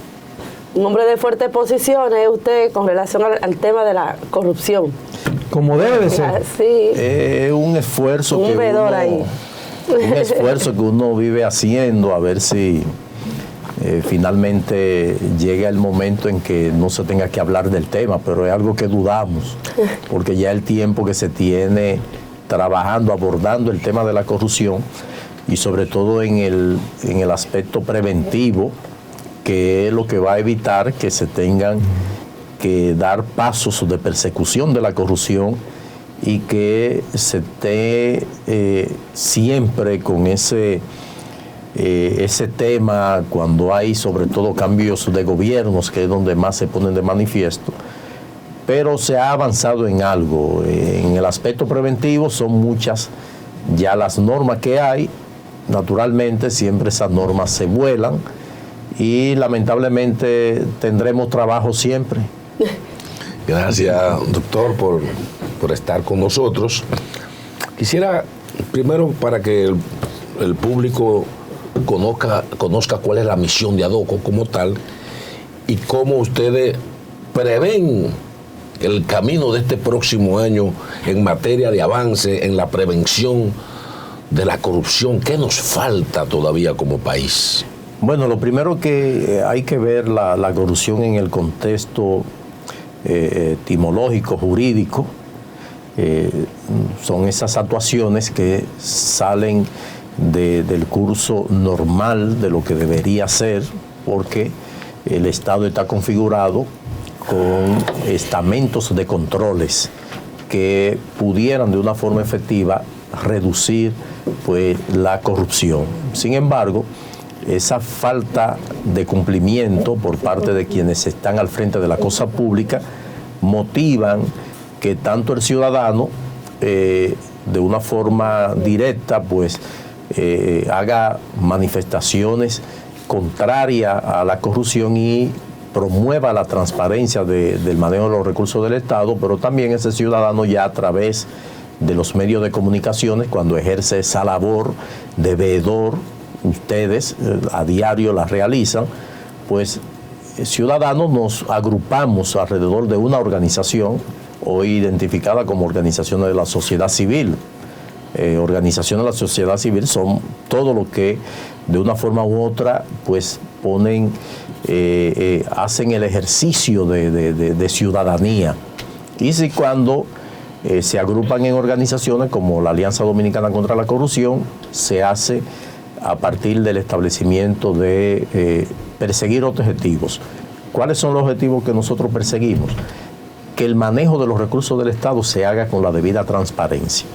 Un hombre de fuertes posiciones, usted, con relación al tema de la corrupción. Como debe de ser. Sí. Un esfuerzo un vedor ahí. Un esfuerzo que uno vive haciendo a ver si finalmente llega el momento en que no se tenga que hablar del tema, pero es algo que dudamos, porque ya el tiempo que se tiene trabajando, abordando el tema de la corrupción y sobre todo en el aspecto preventivo, que es lo que va a evitar que se tengan que dar pasos de persecución de la corrupción y que se esté siempre con ese tema cuando hay sobre todo cambios de gobiernos, que es donde más se ponen de manifiesto. Pero se ha avanzado en algo. En el aspecto preventivo son muchas ya las normas que hay. Naturalmente siempre esas normas se vuelan y lamentablemente tendremos trabajo siempre. Gracias, doctor, por estar con nosotros. Quisiera, primero, para que el público conozca cuál es la misión de ADOCO como tal y cómo ustedes prevén el camino de este próximo año en materia de avance en la prevención de la corrupción. ¿Qué nos falta todavía como país? Bueno, lo primero que hay que ver la corrupción en el contexto etimológico, jurídico, son esas actuaciones que salen del curso normal de lo que debería ser, porque el Estado está configurado con estamentos de controles que pudieran de una forma efectiva reducir pues la corrupción. Sin embargo, esa falta de cumplimiento por parte de quienes están al frente de la cosa pública motivan que tanto el ciudadano de una forma directa pues haga manifestaciones contrarias a la corrupción y promueva la transparencia del manejo de los recursos del Estado, pero también ese ciudadano ya a través de los medios de comunicaciones, cuando ejerce esa labor de veedor, ustedes a diario la realizan, pues ciudadanos nos agrupamos alrededor de una organización, hoy identificada como organizaciones de la sociedad civil. Organizaciones de la sociedad civil son todo lo que de una forma u otra pues ponen, hacen el ejercicio de ciudadanía. Y si cuando se agrupan en organizaciones como la Alianza Dominicana contra la Corrupción, se hace a partir del establecimiento de perseguir objetivos. ¿Cuáles son los objetivos que nosotros perseguimos? Que el manejo de los recursos del Estado se haga con la debida transparencia.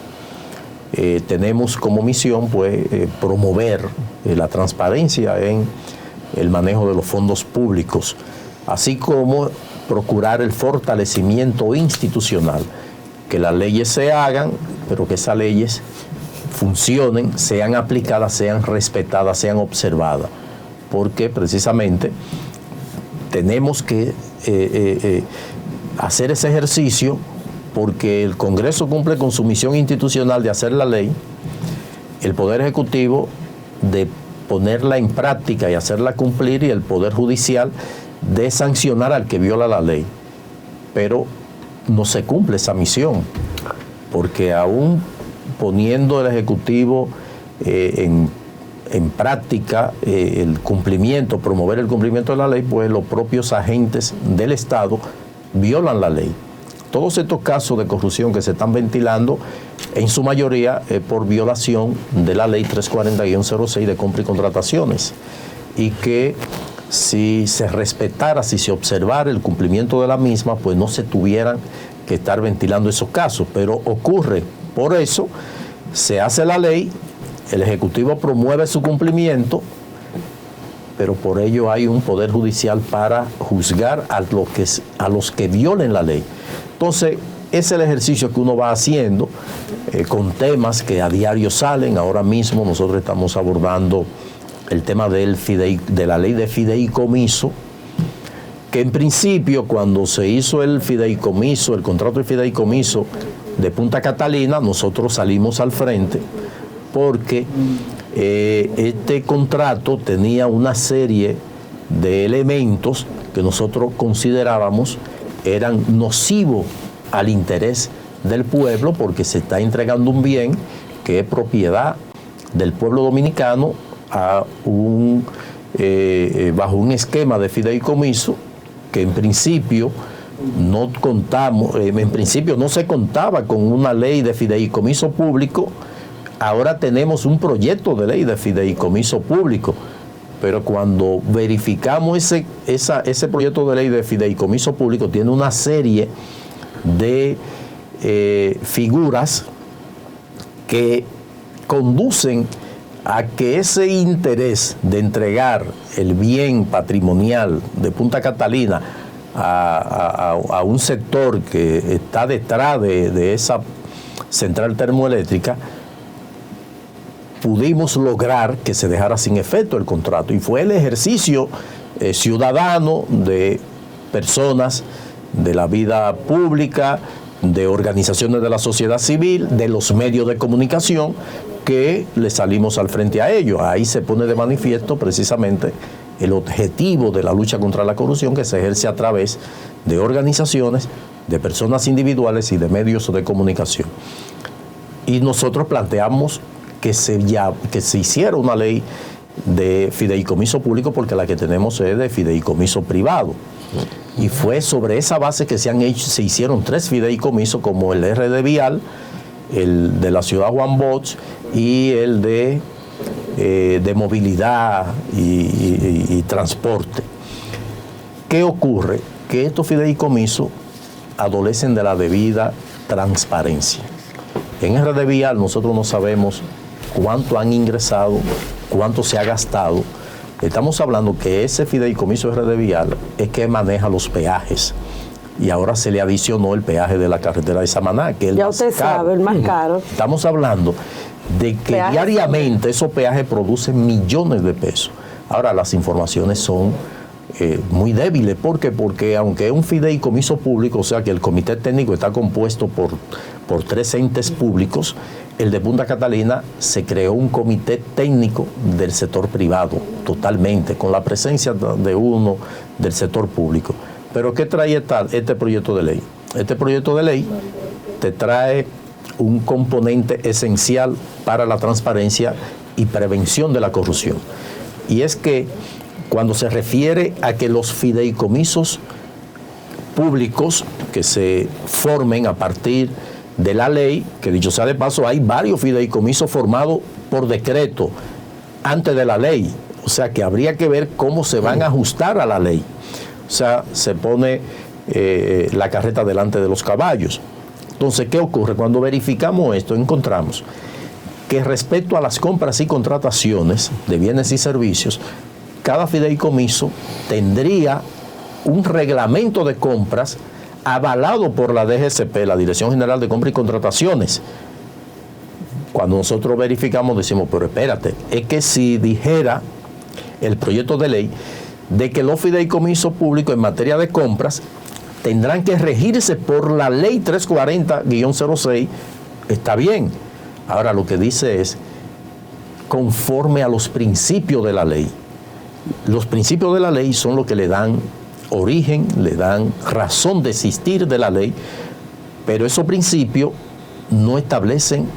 Tenemos como misión pues promover la transparencia en el manejo de los fondos públicos, así como procurar el fortalecimiento institucional, que las leyes se hagan, pero que esas leyes funcionen, sean aplicadas, sean respetadas, sean observadas, porque precisamente tenemos que hacer ese ejercicio, porque el Congreso cumple con su misión institucional de hacer la ley, el Poder Ejecutivo de ponerla en práctica y hacerla cumplir, y el Poder Judicial de sancionar al que viola la ley. Pero no se cumple esa misión, porque aún poniendo el Ejecutivo en práctica el cumplimiento, promover el cumplimiento de la ley, pues los propios agentes del Estado violan la ley. Todos estos casos de corrupción que se están ventilando en su mayoría por violación de la ley 340-06 de compra y contrataciones, y que si se respetara, si se observara el cumplimiento de la misma, pues no se tuvieran que estar ventilando esos casos, pero ocurre. Por eso se hace la ley, el Ejecutivo promueve su cumplimiento, pero por ello hay un Poder Judicial para juzgar a los que violen la ley. Entonces, es el ejercicio que uno va haciendo con temas que a diario salen. Ahora mismo nosotros estamos abordando el tema de la ley de fideicomiso, que en principio cuando se hizo el fideicomiso, el contrato de fideicomiso de Punta Catalina, nosotros salimos al frente porque este contrato tenía una serie de elementos que nosotros considerábamos eran nocivos al interés del pueblo, porque se está entregando un bien que es propiedad del pueblo dominicano bajo un esquema de fideicomiso que en principio no se contaba con una ley de fideicomiso público. Ahora tenemos un proyecto de ley de fideicomiso público, pero cuando verificamos ese proyecto de ley de fideicomiso público, tiene una serie de figuras que conducen a que ese interés de entregar el bien patrimonial de Punta Catalina a un sector que está detrás de esa central termoeléctrica, pudimos lograr que se dejara sin efecto el contrato. Y fue el ejercicio ciudadano de personas de la vida pública, de organizaciones de la sociedad civil, de los medios de comunicación, que le salimos al frente a ello. Ahí se pone de manifiesto precisamente el objetivo de la lucha contra la corrupción, que se ejerce a través de organizaciones, de personas individuales y de medios de comunicación. Y nosotros planteamos que se hiciera una ley de fideicomiso público, porque la que tenemos es de fideicomiso privado. Y fue sobre esa base que se hicieron 3 fideicomisos, como el RD Vial, el de la ciudad Juan Bosch y el de movilidad y transporte. ¿Qué ocurre? Que estos fideicomisos adolecen de la debida transparencia. En RD Vial nosotros no sabemos cuánto han ingresado, cuánto se ha gastado. Estamos hablando que ese fideicomiso RD Vial es que maneja los peajes. Y ahora se le adicionó el peaje de la carretera de Samaná, que es el ya más usted caro. sabe, el más caro. Estamos hablando de que Peajes diariamente esos peajes producen millones de pesos. Ahora, las informaciones son muy débiles. ¿Por qué? Porque aunque es un fideicomiso público, o sea que el comité técnico está compuesto por 3 entes públicos, el de Punta Catalina se creó un comité técnico del sector privado, totalmente, con la presencia de uno del sector público. Pero ¿qué trae este proyecto de ley? Este proyecto de ley te trae un componente esencial para la transparencia y prevención de la corrupción. Y es que cuando se refiere a que los fideicomisos públicos que se formen a partir de la ley, que dicho sea de paso, hay varios fideicomisos formados por decreto antes de la ley, o sea que habría que ver cómo se van a ajustar a la ley. O sea, se pone la carreta delante de los caballos. Entonces, ¿qué ocurre? Cuando verificamos esto, encontramos que respecto a las compras y contrataciones de bienes y servicios, cada fideicomiso tendría un reglamento de compras avalado por la DGCP, la Dirección General de Compras y Contrataciones. Cuando nosotros verificamos, decimos, pero espérate, es que si dijera el proyecto de ley de que los fideicomisos públicos en materia de compras tendrán que regirse por la ley 340-06, está bien. Ahora lo que dice es conforme a los principios de la ley. Los principios de la ley son los que le dan origen, le dan razón de existir de la ley, pero esos principios no establecen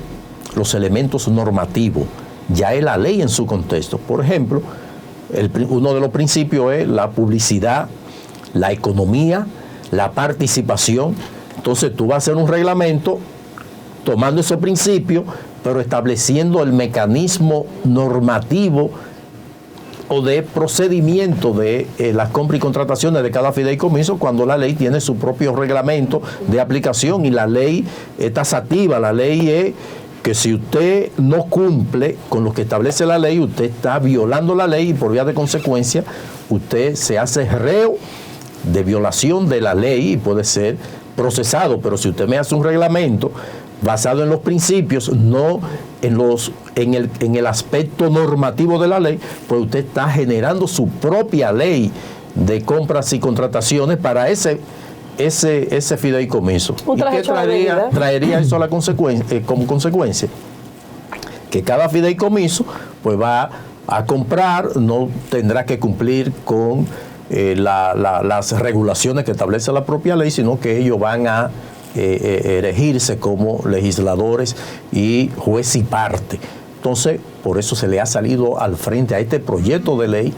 los elementos normativos, ya es la ley en su contexto. Por ejemplo, uno de los principios es la publicidad, la economía, la participación. Entonces tú vas a hacer un reglamento tomando esos principios, pero estableciendo el mecanismo normativo o de procedimiento de las compras y contrataciones de cada fideicomiso, cuando la ley tiene su propio reglamento de aplicación, y la ley es tasativa. La ley es que si usted no cumple con lo que establece la ley, usted está violando la ley, y por vía de consecuencia usted se hace reo de violación de la ley y puede ser procesado. Pero si usted me hace un reglamento basado en los principios, no en el aspecto normativo de la ley, pues usted está generando su propia ley de compras y contrataciones para ese fideicomiso. ¿Y qué traería eso como consecuencia? Que cada fideicomiso pues va a comprar, no tendrá que cumplir con las regulaciones que establece la propia ley, sino que ellos van a erigirse como legisladores y juez y parte. Entonces, por eso se le ha salido al frente a este proyecto de ley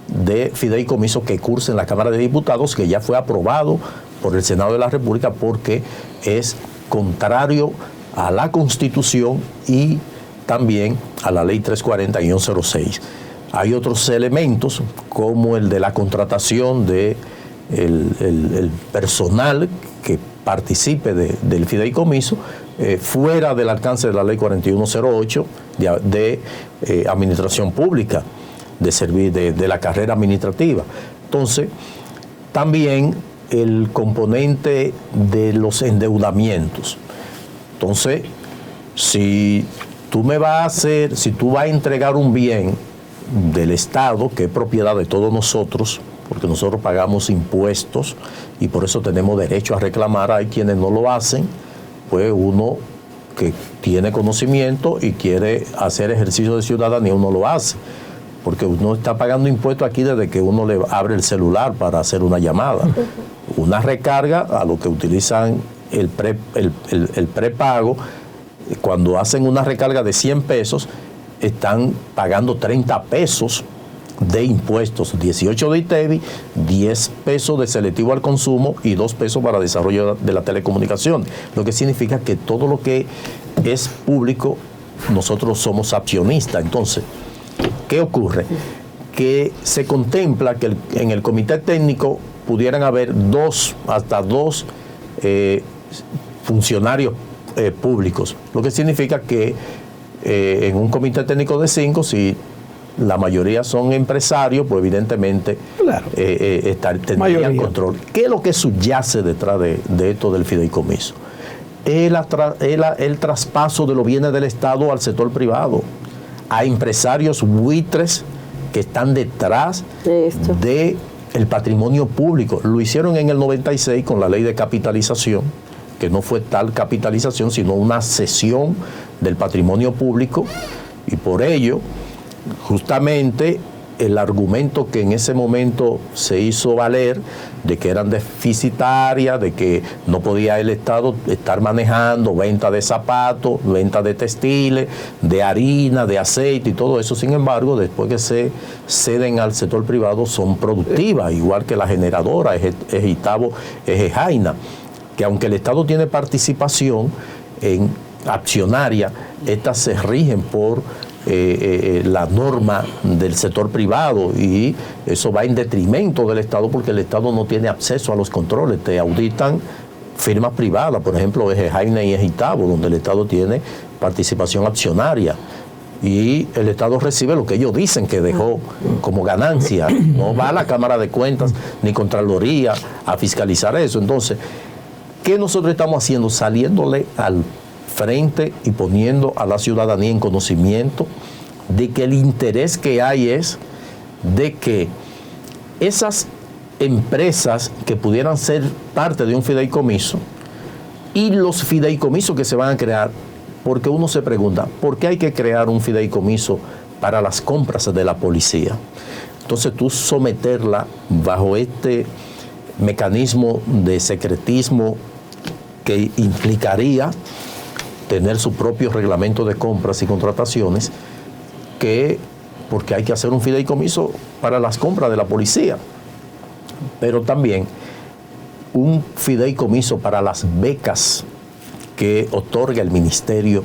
de fideicomiso que cursa en la Cámara de Diputados, que ya fue aprobado por el Senado de la República, porque es contrario a la Constitución y también a la Ley 340-06. Hay otros elementos, como el de la contratación de el personal que participe del fideicomiso, fuera del alcance de la Ley 4108 de administración pública, de la carrera administrativa. Entonces, también el componente de los endeudamientos. Entonces, si tú vas a entregar un bien del Estado, que es propiedad de todos nosotros, porque nosotros pagamos impuestos y por eso tenemos derecho a reclamar. Hay quienes no lo hacen, pues uno que tiene conocimiento y quiere hacer ejercicio de ciudadanía, uno lo hace, porque uno está pagando impuestos aquí desde que uno le abre el celular para hacer una llamada. Una recarga, a lo que utilizan el prepago, cuando hacen una recarga de 100 pesos, están pagando 30 pesos de impuestos, 18 de ITEVI, 10 pesos de selectivo al consumo y 2 pesos para desarrollo de la telecomunicación. Lo que significa que todo lo que es público, nosotros somos accionistas. Entonces, ¿qué ocurre? Que se contempla que en el comité técnico pudieran haber hasta dos funcionarios públicos, lo que significa que en un comité técnico de 5, si la mayoría son empresarios, pues evidentemente tendrían control. ¿Qué es lo que subyace detrás de esto del fideicomiso? El traspaso de los bienes del Estado al sector privado, a empresarios buitres que están detrás del patrimonio público. Lo hicieron en el 96 con la ley de capitalización, que no fue tal capitalización, sino una cesión del patrimonio público, y por ello, justamente, el argumento que en ese momento se hizo valer de que eran deficitarias, de que no podía el Estado estar manejando venta de zapatos, venta de textiles, de harina, de aceite y todo eso. Sin embargo, después que se ceden al sector privado, son productivas, igual que la generadora, Ejejaina, que aunque el Estado tiene participación en accionaria, estas se rigen por la norma del sector privado, y eso va en detrimento del Estado, porque el Estado no tiene acceso a los controles. Te auditan firmas privadas, por ejemplo, Ejejaina y Ejitabo, donde el Estado tiene participación accionaria, y el Estado recibe lo que ellos dicen que dejó como ganancia. No va a la Cámara de Cuentas ni Contraloría a fiscalizar eso. Entonces, ¿qué nosotros estamos haciendo? Saliéndole al frente y poniendo a la ciudadanía en conocimiento de que el interés que hay es de que esas empresas que pudieran ser parte de un fideicomiso y los fideicomisos que se van a crear, porque uno se pregunta, ¿por qué hay que crear un fideicomiso para las compras de la policía? Entonces tú someterla bajo este mecanismo de secretismo que implicaría tener su propio reglamento de compras y contrataciones, porque hay que hacer un fideicomiso para las compras de la policía, pero también un fideicomiso para las becas que otorga el Ministerio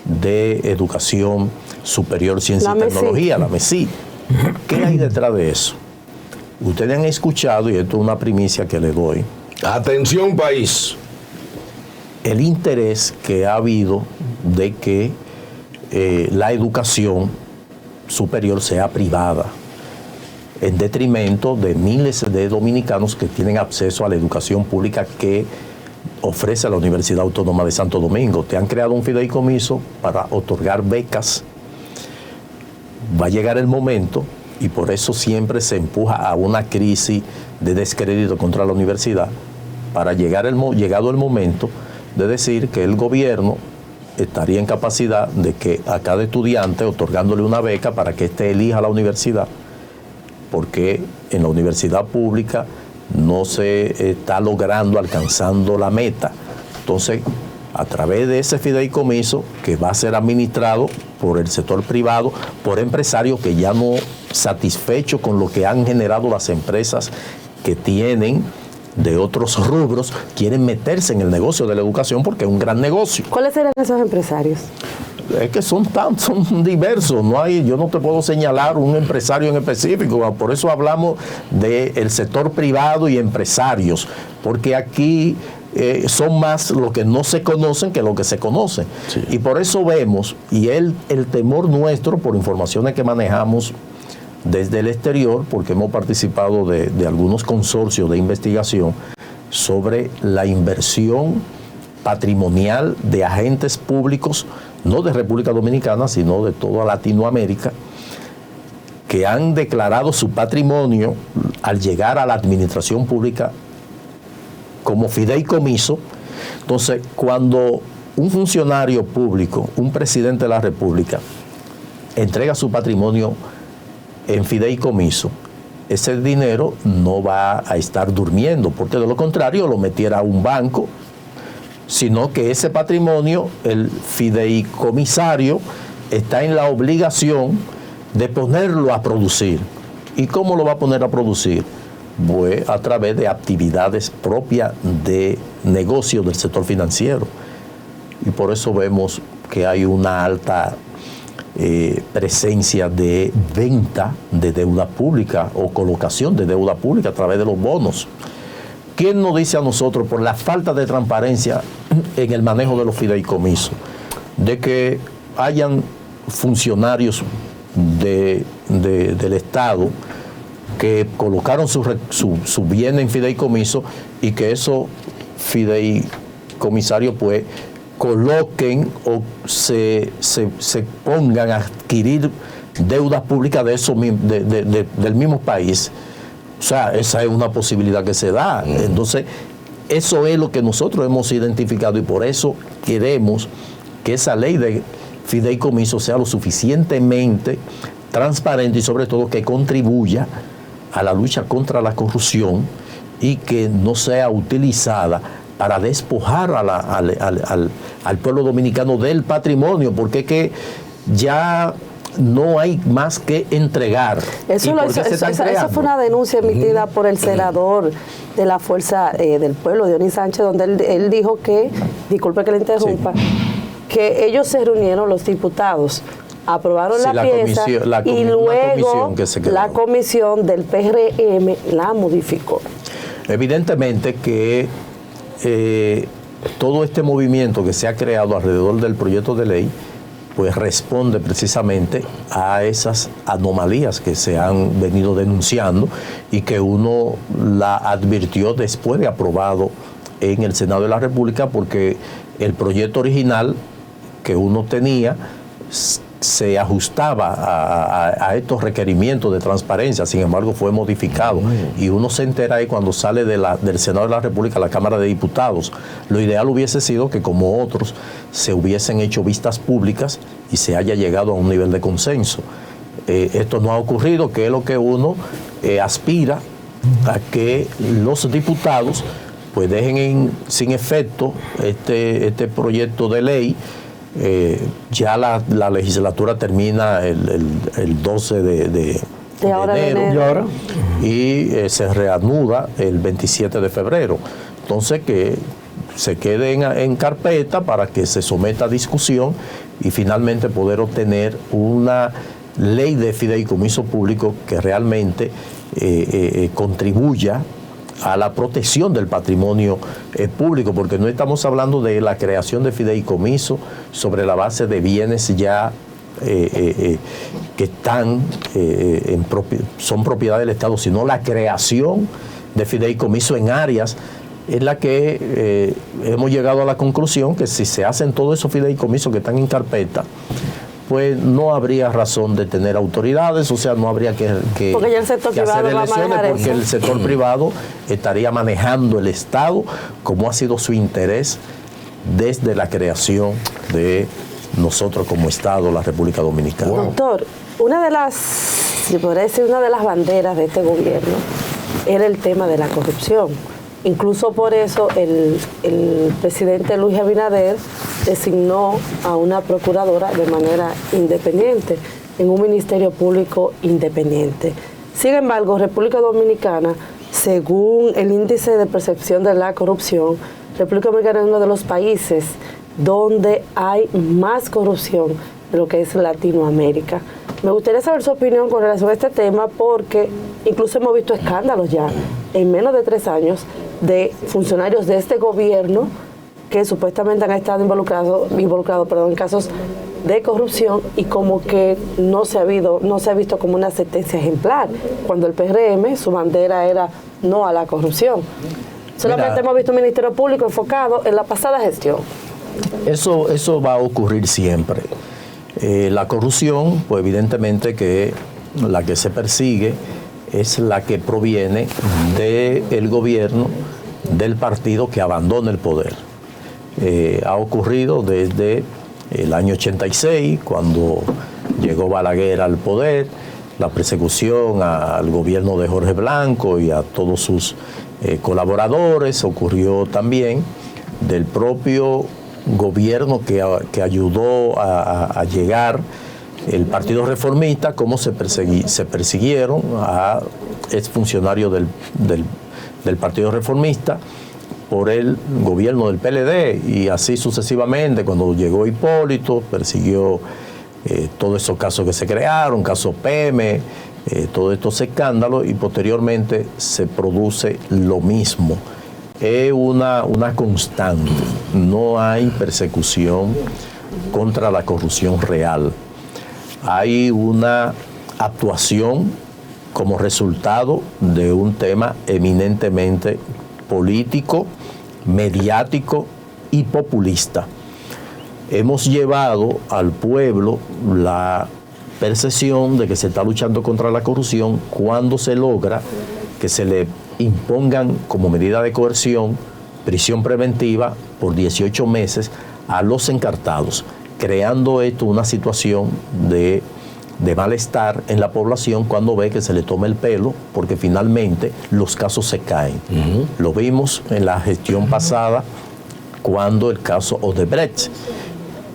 de Educación Superior, Ciencia y Tecnología, la MESI. ¿Qué hay detrás de eso? Ustedes han escuchado, y esto es una primicia que le doy. Atención, país. El interés que ha habido de que la educación superior sea privada, en detrimento de miles de dominicanos que tienen acceso a la educación pública que ofrece la Universidad Autónoma de Santo Domingo. Te han creado un fideicomiso para otorgar becas. Va a llegar el momento, y por eso siempre se empuja a una crisis de descrédito contra la universidad, para llegado el momento de decir que el gobierno estaría en capacidad de que a cada estudiante otorgándole una beca para que éste elija la universidad, porque en la universidad pública no se está alcanzando la meta. Entonces, a través de ese fideicomiso que va a ser administrado por el sector privado, por empresarios que ya no satisfechos con lo que han generado las empresas que tienen de otros rubros, quieren meterse en el negocio de la educación porque es un gran negocio. ¿Cuáles serían esos empresarios? Es que son diversos, yo no te puedo señalar un empresario en específico, por eso hablamos del sector privado y empresarios, porque aquí son más los que no se conocen que los que se conocen. Sí. Y por eso vemos, y el temor nuestro, por informaciones que manejamos desde el exterior, porque hemos participado de algunos consorcios de investigación sobre la inversión patrimonial de agentes públicos, no de República Dominicana, sino de toda Latinoamérica, que han declarado su patrimonio al llegar a la administración pública como fideicomiso. Entonces, cuando un funcionario público, un presidente de la República, entrega su patrimonio en fideicomiso, ese dinero no va a estar durmiendo, porque de lo contrario lo metiera a un banco, sino que ese patrimonio, el fideicomisario, está en la obligación de ponerlo a producir. ¿Y cómo lo va a poner a producir? Pues a través de actividades propias de negocio del sector financiero. Y por eso vemos que hay una alta presencia de venta de deuda pública o colocación de deuda pública a través de los bonos. ¿Quién nos dice a nosotros, por la falta de transparencia en el manejo de los fideicomisos, de que hayan funcionarios del Estado que colocaron su bien en fideicomiso y que esos fideicomisarios pues coloquen o se pongan a adquirir deudas públicas del mismo país? O sea, esa es una posibilidad que se da. Entonces, eso es lo que nosotros hemos identificado y por eso queremos que esa ley de fideicomiso sea lo suficientemente transparente y sobre todo que contribuya a la lucha contra la corrupción y que no sea utilizada para despojar al pueblo dominicano del patrimonio, porque es que ya no hay más que entregar. Eso fue una denuncia emitida por el senador de la Fuerza del Pueblo, Dionis Sánchez, donde él dijo que, disculpe que le interrumpa, que ellos se reunieron, los diputados, aprobaron la pieza y luego la comisión del PRM la modificó. Evidentemente que todo este movimiento que se ha creado alrededor del proyecto de ley pues responde precisamente a esas anomalías que se han venido denunciando y que uno la advirtió después de aprobado en el Senado de la República, porque el proyecto original que uno tenía se ajustaba a estos requerimientos de transparencia, sin embargo fue modificado y uno se entera ahí cuando sale del Senado de la República a la Cámara de Diputados. Lo ideal hubiese sido que, como otros, se hubiesen hecho vistas públicas y se haya llegado a un nivel de consenso. Esto no ha ocurrido, que es lo que uno aspira a que los diputados pues dejen sin efecto este proyecto de ley. Ya la legislatura termina el 12 de enero y se reanuda el 27 de febrero. Entonces que se quede en carpeta para que se someta a discusión y finalmente poder obtener una ley de fideicomiso público que realmente contribuya a la protección del patrimonio público, porque no estamos hablando de la creación de fideicomiso sobre la base de bienes ya que están son propiedad del Estado, sino la creación de fideicomiso en áreas en la que hemos llegado a la conclusión que si se hacen todos esos fideicomisos que están en carpeta, pues no habría razón de tener autoridades, o sea, no habría que porque ya el sector privado hacer elecciones, porque eso. el sector privado estaría manejando el Estado como ha sido su interés desde la creación de nosotros como Estado, la República Dominicana. Doctor, una de las banderas de este gobierno era el tema de la corrupción. Incluso por eso el presidente Luis Abinader designó a una procuradora de manera independiente, en un ministerio público independiente. Sin embargo, República Dominicana, según el índice de percepción de la corrupción, República Dominicana es uno de los países donde hay más corrupción de lo que es Latinoamérica. Me gustaría saber su opinión con relación a este tema, porque incluso hemos visto escándalos ya en menos de 3 años de funcionarios de este gobierno que supuestamente han estado involucrados en casos de corrupción, y como que no se ha visto como una sentencia ejemplar, cuando el PRM, su bandera era no a la corrupción. Solamente hemos visto un ministerio público enfocado en la pasada gestión. Eso va a ocurrir siempre. La corrupción, pues evidentemente que la que se persigue es la que proviene del gobierno del partido que abandona el poder. Ha ocurrido desde el año 86, cuando llegó Balaguer al poder, la persecución al gobierno de Jorge Blanco y a todos sus colaboradores. Ocurrió también del propio gobierno que ayudó a llegar el Partido Reformista, cómo se persiguieron a exfuncionarios del Partido Reformista por el gobierno del PLD, y así sucesivamente. Cuando llegó Hipólito, persiguió todos esos casos que se crearon, caso Peme, todos estos escándalos, y posteriormente se produce lo mismo. Es una constante, no hay persecución contra la corrupción real. Hay una actuación como resultado de un tema eminentemente político, mediático y populista. Hemos llevado al pueblo la percepción de que se está luchando contra la corrupción cuando se logra que se le impongan como medida de coerción prisión preventiva por 18 meses a los encartados, creando esto una situación de malestar en la población cuando ve que se le toma el pelo, porque finalmente los casos se caen. Lo vimos en la gestión pasada, cuando el caso Odebrecht,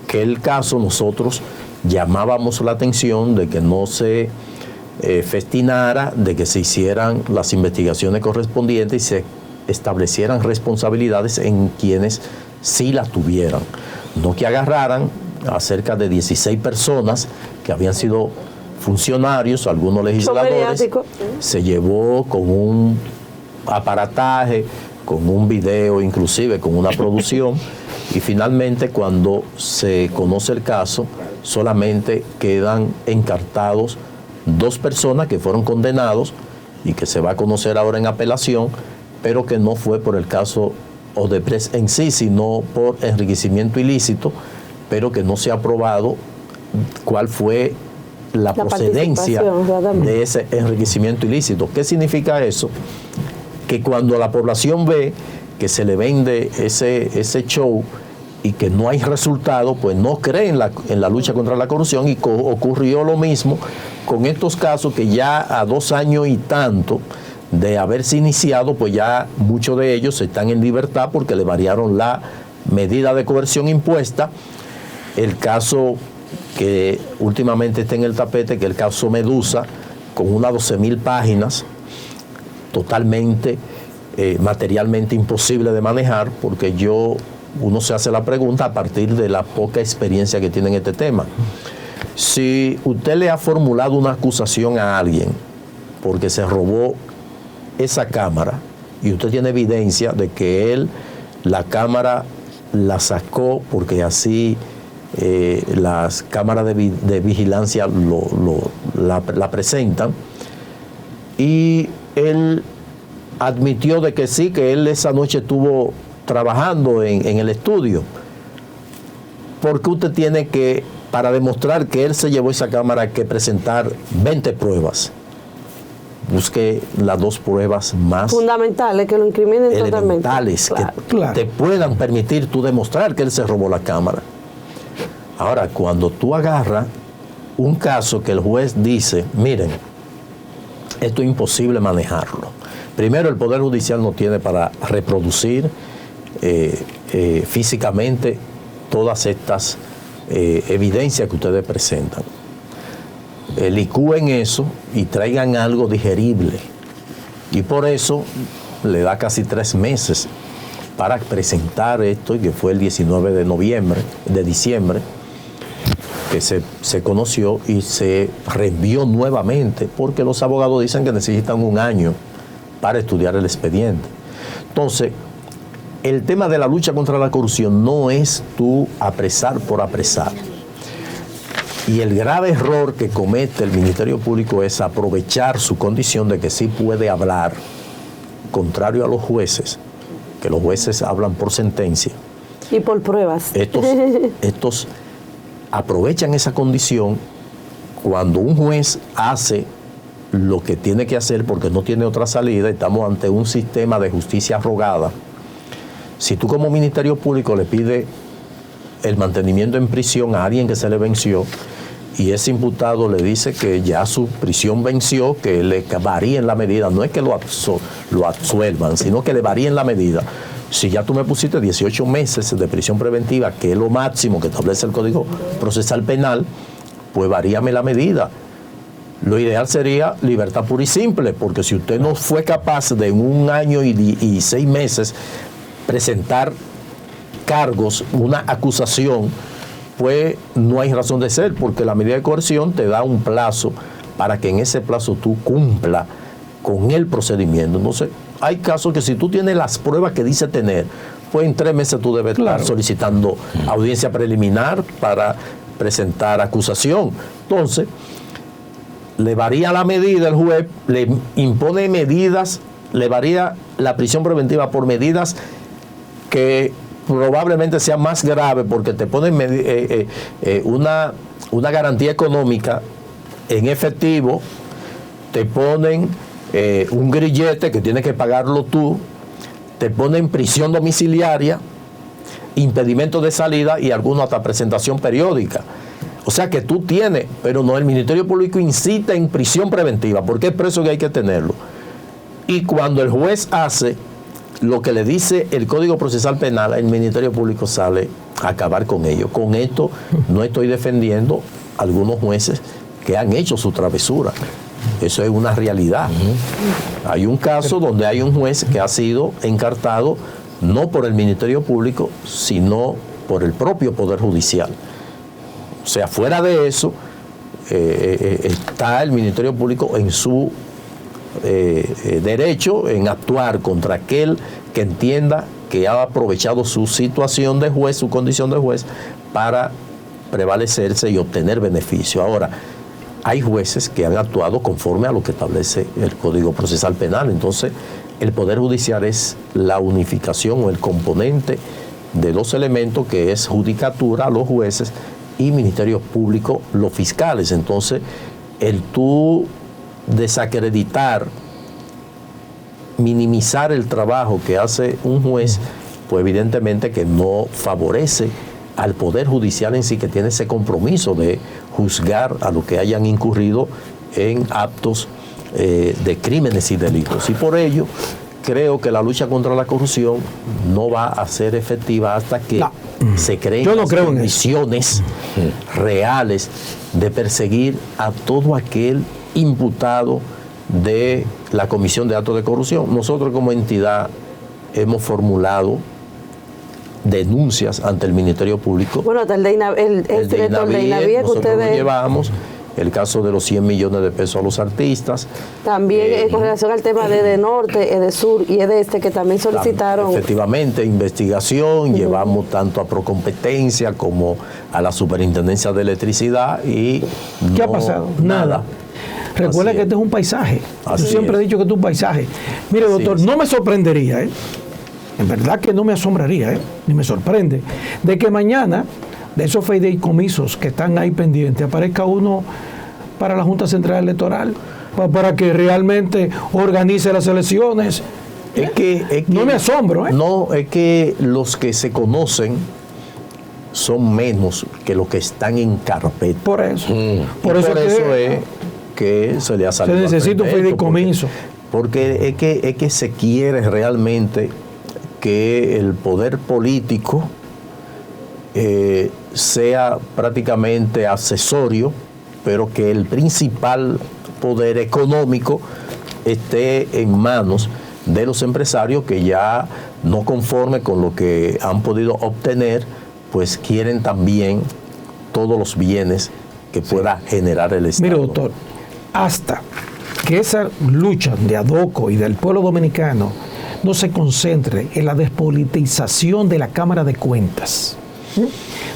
que el caso nosotros llamábamos la atención de que no se festinara, de que se hicieran las investigaciones correspondientes y se establecieran responsabilidades en quienes sí las tuvieran. No que agarraran a cerca de 16 personas que habían sido funcionarios, algunos legisladores, se llevó con un aparataje, con un video, inclusive con una producción, y finalmente cuando se conoce el caso, solamente quedan encartados 2 personas que fueron condenados y que se va a conocer ahora en apelación, pero que no fue por el caso Odebrecht en sí, sino por enriquecimiento ilícito, pero que no se ha probado cuál fue la procedencia de ese enriquecimiento ilícito. ¿Qué significa eso? Que cuando la población ve que se le vende ese show y que no hay resultado, pues no cree en la lucha contra la corrupción, y ocurrió lo mismo con estos casos que ya a 2 años y tanto de haberse iniciado, pues ya muchos de ellos están en libertad porque le variaron la medida de coerción impuesta. El caso que últimamente está en el tapete, que es el caso Medusa, con unas 12.000 páginas totalmente materialmente imposible de manejar, porque uno se hace la pregunta a partir de la poca experiencia que tiene en este tema. Si usted le ha formulado una acusación a alguien porque se robó esa cámara y usted tiene evidencia de que la cámara la sacó porque así las cámaras de vigilancia la presentan, y él admitió de que sí, que él esa noche estuvo trabajando en el estudio, porque usted tiene que, para demostrar que él se llevó esa cámara, que presentar 20 pruebas. Busque las 2 pruebas más fundamentales que lo incriminen elementales, totalmente. Que te puedan permitir tú demostrar que él se robó la cámara. Ahora, cuando tú agarras un caso que el juez dice, miren, esto es imposible manejarlo. Primero, el Poder Judicial no tiene para reproducir físicamente todas estas evidencias que ustedes presentan. Licúen eso y traigan algo digerible. Y por eso le da casi 3 meses para presentar esto, y que fue el 19 de diciembre, que se conoció y se reenvió nuevamente, porque los abogados dicen que necesitan 1 año para estudiar el expediente. Entonces, el tema de la lucha contra la corrupción no es tú apresar por apresar. Y el grave error que comete el Ministerio Público es aprovechar su condición de que sí puede hablar, contrario a los jueces, que los jueces hablan por sentencia. Y por pruebas. Estos aprovechan esa condición cuando un juez hace lo que tiene que hacer porque no tiene otra salida. Estamos ante un sistema de justicia rogada. Si tú como Ministerio Público le pides el mantenimiento en prisión a alguien que se le venció y ese imputado le dice que ya su prisión venció, que le varíen la medida, no es que lo absuelvan, sino que le varíen la medida. Si ya tú me pusiste 18 meses de prisión preventiva, que es lo máximo que establece el Código Procesal Penal, pues varíame la medida. Lo ideal sería libertad pura y simple, porque si usted no fue capaz de en 1 año y 6 meses presentar cargos, una acusación, pues no hay razón de ser, porque la medida de coerción te da un plazo para que en ese plazo tú cumpla con el procedimiento. Entonces, hay casos que si tú tienes las pruebas que dice tener, pues en 3 meses tú debes estar solicitando audiencia preliminar para presentar acusación. Entonces, le varía la medida, el juez le impone medidas, le varía la prisión preventiva por medidas que probablemente sea más grave, porque te ponen una garantía económica en efectivo, te ponen un grillete que tienes que pagarlo tú, te ponen prisión domiciliaria, impedimento de salida y algunos hasta presentación periódica. O sea que tú tienes, pero no, el Ministerio Público incita en prisión preventiva, porque es preso que hay que tenerlo. Y cuando el juez hace lo que le dice el Código Procesal Penal, el Ministerio Público sale a acabar con ello. Con esto no estoy defendiendo a algunos jueces que han hecho su travesura. Eso es una realidad. Hay un caso donde hay un juez que ha sido encartado no por el Ministerio Público, sino por el propio Poder Judicial. O sea, fuera de eso, está el Ministerio Público en su derecho en actuar contra aquel que entienda que ha aprovechado su situación de juez, su condición de juez, para prevalecerse y obtener beneficio. Ahora, hay jueces que han actuado conforme a lo que establece el Código Procesal Penal. Entonces, el Poder Judicial es la unificación o el componente de 2 elementos, que es judicatura, los jueces, y Ministerio Público, los fiscales. Entonces, el tú desacreditar, minimizar el trabajo que hace un juez, pues evidentemente que no favorece al Poder Judicial en sí, que tiene ese compromiso de juzgar a los que hayan incurrido en actos de crímenes y delitos. Y por ello, creo que la lucha contra la corrupción no va a ser efectiva hasta que se creen condiciones reales de perseguir a todo aquel imputado de la Comisión de Actos de Corrupción. Nosotros como entidad hemos formulado denuncias ante el Ministerio Público. Bueno, hasta el director de INAVIE que nosotros ustedes... lo llevamos, el caso de los 100 millones de pesos a los artistas. También con relación al tema de EDENORTE, EDESUR y EDESTE, que también solicitaron... Efectivamente, investigación, llevamos tanto a Procompetencia como a la Superintendencia de Electricidad y... ¿Qué ha pasado? Nada. Recuerda que este es un paisaje. Yo siempre he dicho que este es un paisaje. Mire, doctor, no me sorprendería, en verdad que no me asombraría, ni me sorprende, de que mañana, de esos fideicomisos que están ahí pendientes, aparezca uno para la Junta Central Electoral, para que realmente organice las elecciones. Es que no me asombro. No, es que los que se conocen son menos que los que están en carpeta. Por eso. Por eso es que se le ha salido. Se necesita un fideicomiso. Porque es que se quiere realmente que el poder político sea prácticamente accesorio, pero que el principal poder económico esté en manos de los empresarios que ya no conforme con lo que han podido obtener, pues quieren también todos los bienes que pueda generar el Estado. Mire, doctor, hasta que esa lucha de ADOCO y del pueblo dominicano no se concentre en la despolitización de la Cámara de Cuentas,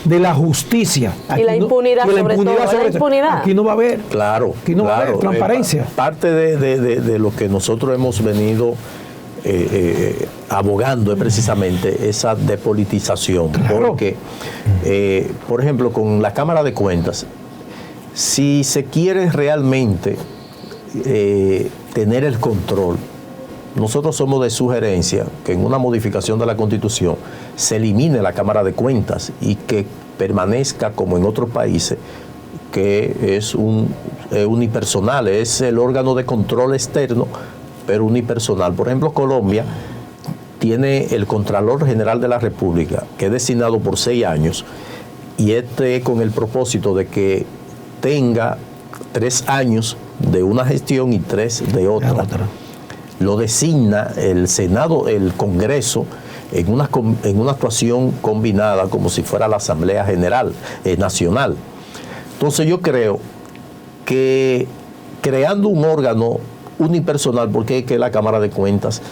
de la justicia. Y la impunidad, sobre todo, la impunidad. Aquí no va a haber. Claro. Aquí no va a haber transparencia. Parte de lo que nosotros hemos venido abogando es precisamente esa depolitización. Claro. Porque, por ejemplo, con la Cámara de Cuentas, si se quiere realmente tener el control, nosotros somos de sugerencia que en una modificación de la Constitución se elimine la Cámara de Cuentas y que permanezca como en otros países, que es unipersonal, es el órgano de control externo, pero unipersonal. Por ejemplo, Colombia tiene el Contralor General de la República, que es designado por 6 años, y con el propósito de que tenga 3 años de una gestión y 3 de otra. Lo designa el Senado, el Congreso, en una actuación combinada como si fuera la Asamblea General Nacional. Entonces yo creo que creando un órgano unipersonal, porque es que la Cámara de Cuentas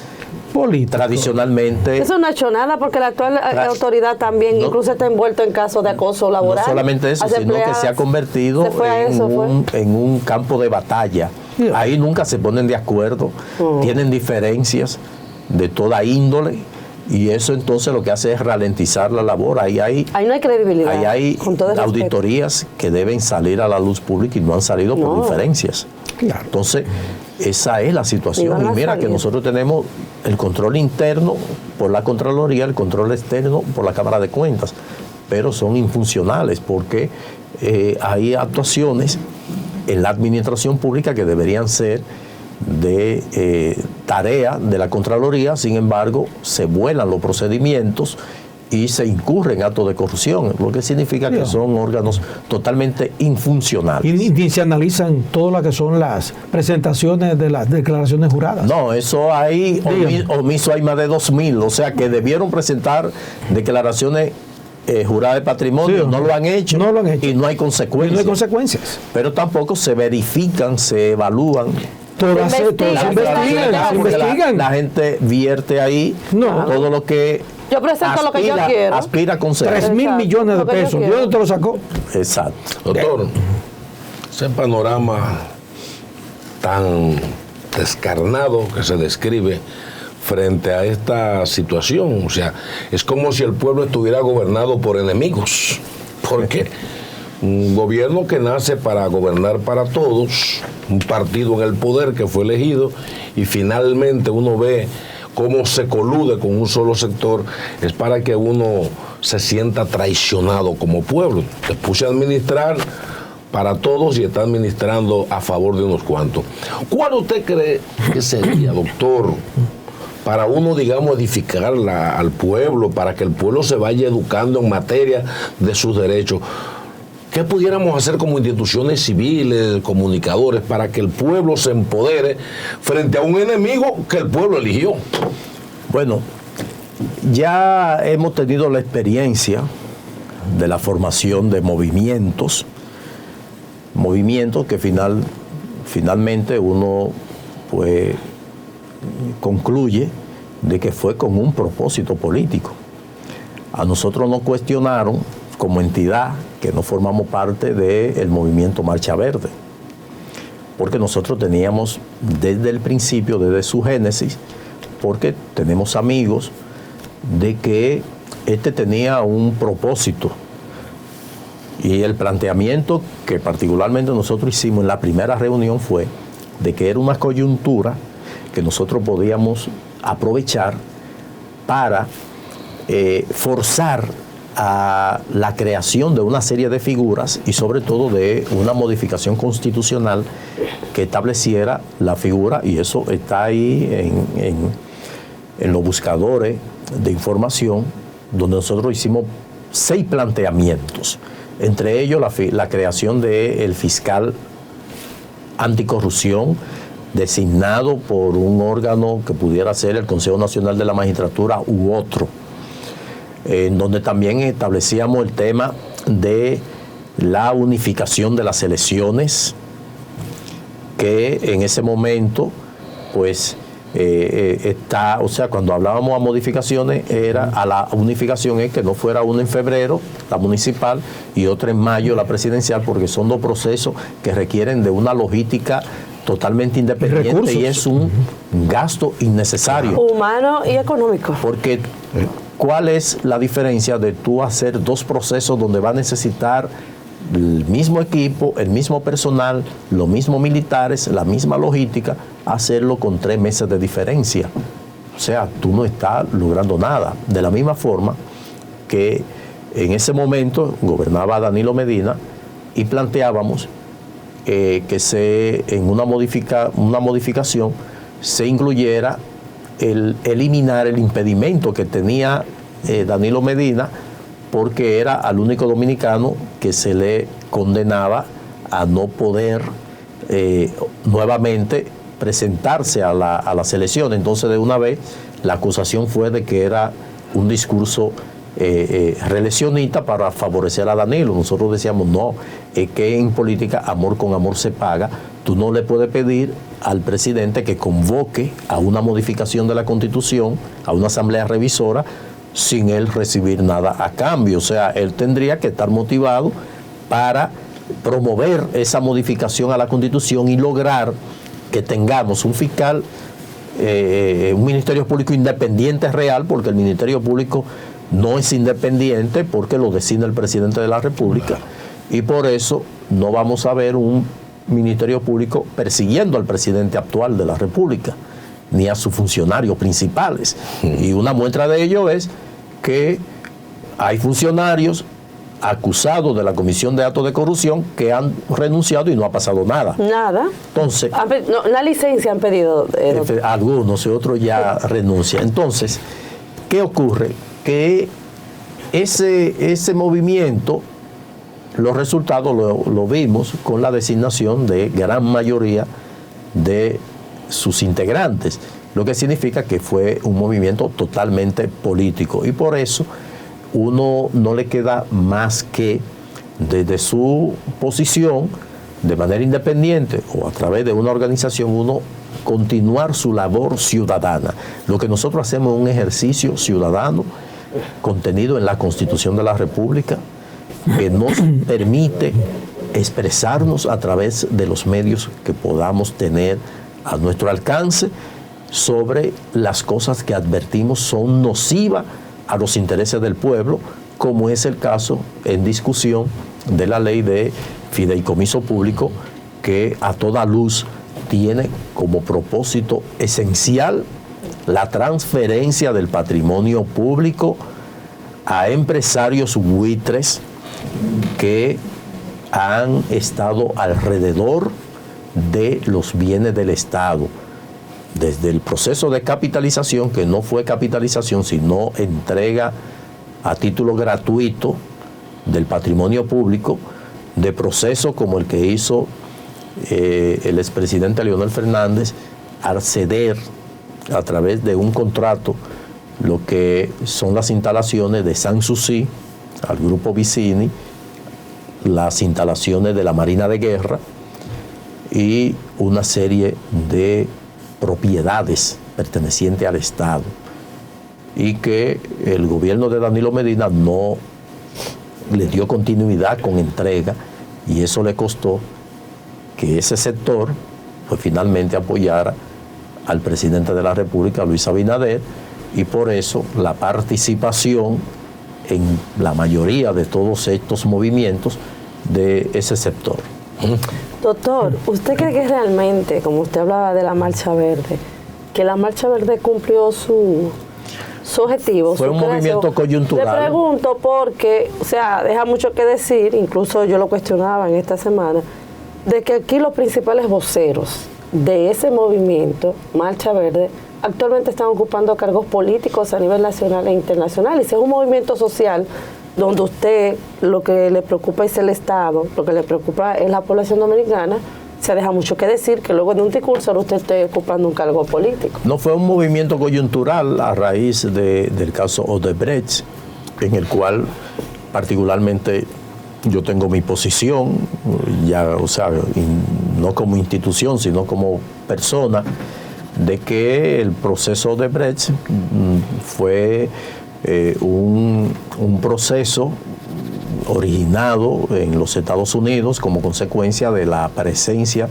tradicionalmente... Eso no ha hecho nada, porque la actual autoridad también incluso está envuelto en casos de acoso laboral. No solamente eso, sino que se ha convertido en un campo de batalla. Ahí nunca se ponen de acuerdo, tienen diferencias de toda índole, y eso entonces lo que hace es ralentizar la labor. Ahí no hay credibilidad. Ahí hay auditorías que deben salir a la luz pública y no han salido por diferencias. Claro. Entonces, esa es la situación. Y mira que nosotros tenemos el control interno por la Contraloría, el control externo por la Cámara de Cuentas, pero son infuncionales porque hay actuaciones en la administración pública que deberían ser de tarea de la Contraloría. Sin embargo, se vuelan los procedimientos y se incurre en actos de corrupción, lo que significa que son órganos totalmente infuncionales. Y se analizan todo lo que son las presentaciones de las declaraciones juradas. No, eso hay omiso, hay más de 2.000, o sea que debieron presentar declaraciones juradas de patrimonio, no lo han hecho y no hay consecuencias. Pero tampoco se verifican, se evalúan. Todas se investigan. La gente vierte ahí todo lo que yo presento lo que yo quiero. Aspira a conseguir. 3.000 millones de pesos. ¿De dónde te lo sacó? Exacto. Doctor, ese panorama tan descarnado que se describe frente a esta situación, o sea, es como si el pueblo estuviera gobernado por enemigos, porque un gobierno que nace para gobernar para todos, un partido en el poder que fue elegido, y finalmente uno ve cómo se colude con un solo sector, es para que uno se sienta traicionado como pueblo. Te puse a administrar para todos y está administrando a favor de unos cuantos. ¿Cuál usted cree que sería, doctor, para uno, digamos, edificar al pueblo, para que el pueblo se vaya educando en materia de sus derechos? ¿qué pudiéramos hacer como instituciones civiles, comunicadores, para que el pueblo se empodere frente a un enemigo que el pueblo eligió? Bueno, ya hemos tenido la experiencia de la formación de movimientos que finalmente uno pues concluye de que fue con un propósito político. A nosotros nos cuestionaron como entidad que no formamos parte del movimiento Marcha Verde, porque nosotros teníamos desde el principio, desde su génesis, porque tenemos amigos de que tenía un propósito, y el planteamiento que particularmente nosotros hicimos en la primera reunión fue de que era una coyuntura que nosotros podíamos aprovechar para forzar a la creación de una serie de figuras y sobre todo de una modificación constitucional que estableciera la figura, y eso está ahí en los buscadores de información, donde nosotros hicimos 6 planteamientos, entre ellos la creación del fiscal anticorrupción designado por un órgano que pudiera ser el Consejo Nacional de la Magistratura u otro, en donde también establecíamos el tema de la unificación de las elecciones, que en ese momento pues cuando hablábamos a modificaciones, era a la unificación, es que no fuera una en febrero, la municipal, y otra en mayo, la presidencial, porque son 2 procesos que requieren de una logística totalmente independiente y es un gasto innecesario. Humano y económico. Porque ¿cuál es la diferencia de tú hacer 2 procesos donde va a necesitar el mismo equipo, el mismo personal, los mismos militares, la misma logística, hacerlo con 3 meses de diferencia? O sea, tú no estás logrando nada. De la misma forma que en ese momento gobernaba Danilo Medina y planteábamos que en una modificación se incluyera el eliminar el impedimento que tenía Danilo Medina, porque era al único dominicano que se le condenaba a no poder nuevamente presentarse a las elecciones. Entonces, de una vez, la acusación fue de que era un discurso reeleccionista para favorecer a Danilo. Nosotros decíamos, no, es que en política amor con amor se paga. Tú no le puedes pedir al presidente que convoque a una modificación de la Constitución, a una asamblea revisora, sin él recibir nada a cambio. O sea, él tendría que estar motivado para promover esa modificación a la Constitución y lograr que tengamos un fiscal, un Ministerio Público independiente real, porque el Ministerio Público no es independiente porque lo designa el presidente de la República, y por eso no vamos a ver un Ministerio Público persiguiendo al presidente actual de la República, ni a sus funcionarios principales. Y una muestra de ello es que hay funcionarios acusados de la Comisión de Actos de Corrupción que han renunciado y no ha pasado nada. Nada. Entonces, una licencia han pedido. Algunos y otros ya renuncian. Entonces, ¿qué ocurre? Que ese movimiento, los resultados lo vimos con la designación de gran mayoría de sus integrantes, lo que significa que fue un movimiento totalmente político, y por eso uno no le queda más que desde su posición de manera independiente o a través de una organización, uno continuar su labor ciudadana. Lo que nosotros hacemos es un ejercicio ciudadano contenido en la Constitución de la República, que nos permite expresarnos a través de los medios que podamos tener a nuestro alcance sobre las cosas que advertimos son nocivas a los intereses del pueblo, como es el caso en discusión de la ley de fideicomiso público, que a toda luz tiene como propósito esencial la transferencia del patrimonio público a empresarios buitres que han estado alrededor de los bienes del Estado, desde el proceso de capitalización, que no fue capitalización, sino entrega a título gratuito del patrimonio público, de proceso como el que hizo el expresidente Leonel Fernández al ceder a través de un contrato lo que son las instalaciones de Sanssouci al grupo Vicini, las instalaciones de la Marina de Guerra y una serie de propiedades pertenecientes al Estado, y que el gobierno de Danilo Medina no le dio continuidad con entrega, y eso le costó que ese sector pues finalmente apoyara al presidente de la República, Luis Abinader, y por eso la participación en la mayoría de todos estos movimientos de ese sector. Doctor, ¿usted cree que realmente, como usted hablaba de la Marcha Verde, que la Marcha Verde cumplió su objetivo? Fue un movimiento coyuntural. Le pregunto porque, o sea, deja mucho que decir, incluso yo lo cuestionaba en esta semana, de que aquí los principales voceros de ese movimiento, Marcha Verde, actualmente están ocupando cargos políticos a nivel nacional e internacional, y si es un movimiento social donde usted lo que le preocupa es el Estado, lo que le preocupa es la población dominicana, se deja mucho que decir que luego de un discurso usted esté ocupando un cargo político. No fue un movimiento coyuntural a raíz del caso Odebrecht, en el cual particularmente yo tengo mi posición, ya, o sea, no como institución, sino como persona, de que el proceso Odebrecht fue un proceso originado en los Estados Unidos como consecuencia de la presencia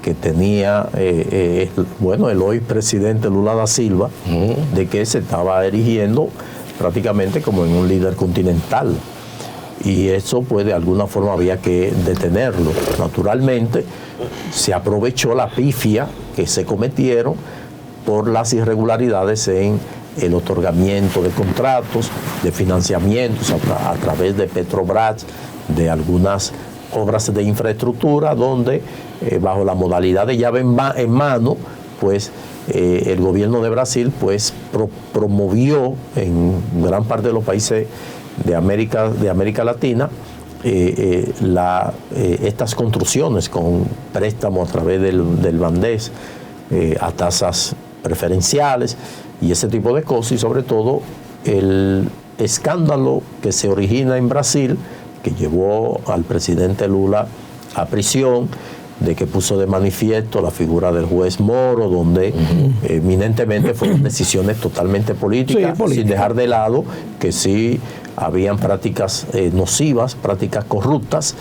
que tenía el hoy presidente Lula da Silva, de que se estaba erigiendo prácticamente como en un líder continental, y eso pues de alguna forma había que detenerlo. Naturalmente se aprovechó la pifia que se cometieron por las irregularidades en el otorgamiento de contratos, de financiamientos a través de Petrobras, de algunas obras de infraestructura, donde bajo la modalidad de llave en mano, pues el gobierno de Brasil pues promovió en gran parte de los países de América Latina estas construcciones con préstamos a través del Bandes a tasas preferenciales y ese tipo de cosas, y sobre todo el escándalo que se origina en Brasil, que llevó al presidente Lula a prisión, de que puso de manifiesto la figura del juez Moro, donde eminentemente fueron decisiones totalmente políticas, sin dejar de lado que sí habían prácticas nocivas, prácticas corruptas,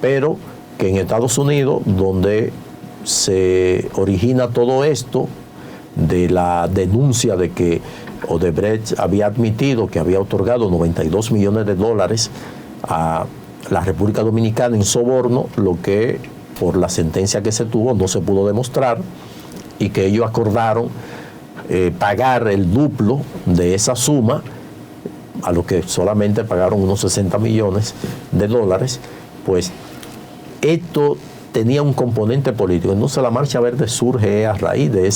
pero que en Estados Unidos, donde se origina todo esto, de la denuncia de que Odebrecht había admitido que había otorgado $92 millones a la República Dominicana en soborno, lo que por la sentencia que se tuvo no se pudo demostrar, y que ellos acordaron pagar el duplo de esa suma, a lo que solamente pagaron unos $60 millones, pues esto tenía un componente político. Entonces la Marcha Verde surge a raíz de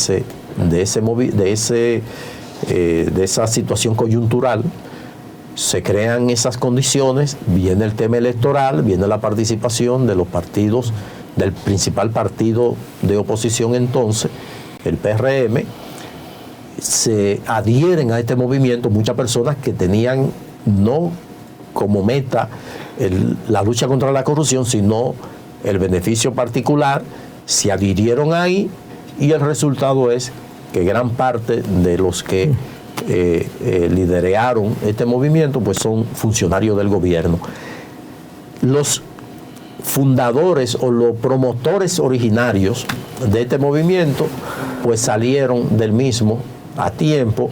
esa situación coyuntural. Se crean esas condiciones, viene el tema electoral, viene la participación de los partidos, del principal partido de oposición entonces, el PRM. Se adhieren a este movimiento muchas personas que tenían no como meta la lucha contra la corrupción, sino el beneficio particular, se adhirieron ahí, y el resultado es que gran parte de los que lideraron este movimiento pues son funcionarios del gobierno. Los fundadores o los promotores originarios de este movimiento pues salieron del mismo a tiempo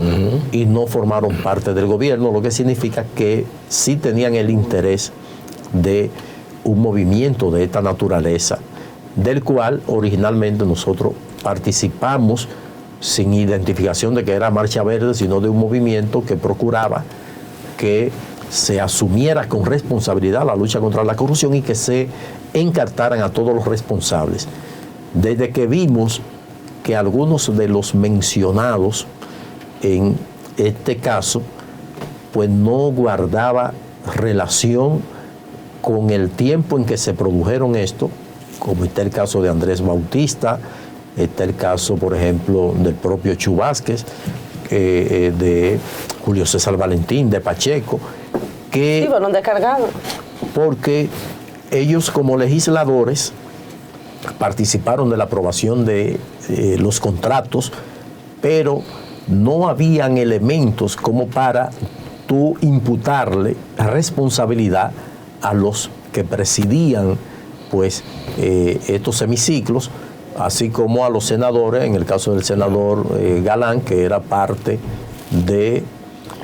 y no formaron parte del gobierno, lo que significa que sí tenían el interés de un movimiento de esta naturaleza, del cual originalmente nosotros participamos sin identificación de que era Marcha Verde, sino de un movimiento que procuraba que se asumiera con responsabilidad la lucha contra la corrupción y que se encartaran a todos los responsables. Desde que vimos que algunos de los mencionados en este caso pues no guardaba relación con el tiempo en que se produjeron esto, como está el caso de Andrés Bautista, está el caso, por ejemplo, del propio Chu Vázquez, de Julio César Valentín, de Pacheco, que... Sí, fueron descargados. Porque ellos como legisladores participaron de la aprobación de los contratos, pero no habían elementos como para tú imputarle responsabilidad a los que presidían pues estos semiciclos, así como a los senadores, en el caso del senador Galán, que era parte de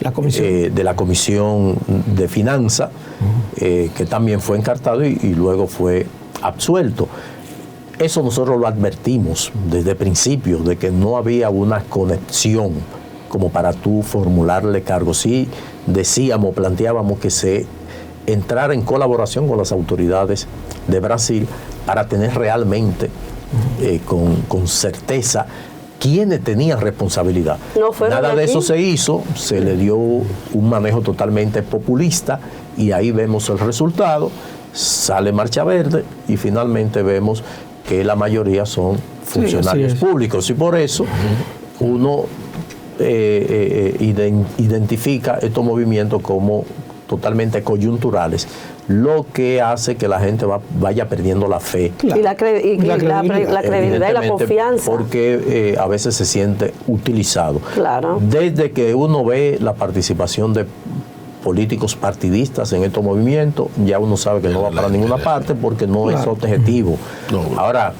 la Comisión de Finanzas, que también fue encartado y luego fue absuelto. Eso nosotros lo advertimos desde el principio, de que no había una conexión como para tú formularle cargos. Sí decíamos, planteábamos que se entrara en colaboración con las autoridades de Brasil para tener realmente con certeza quiénes tenían responsabilidad. Nada de eso se hizo, se le dio un manejo totalmente populista y ahí vemos el resultado, sale Marcha Verde y finalmente vemos que la mayoría son funcionarios públicos y por eso uno identifica estos movimientos como totalmente coyunturales, lo que hace que la gente vaya perdiendo la fe. Claro. Y la credibilidad y la confianza. Porque a veces se siente utilizado. Claro. Desde que uno ve la participación de políticos partidistas en estos movimientos, ya uno sabe que no va para ninguna parte porque no es objetivo. Ahora,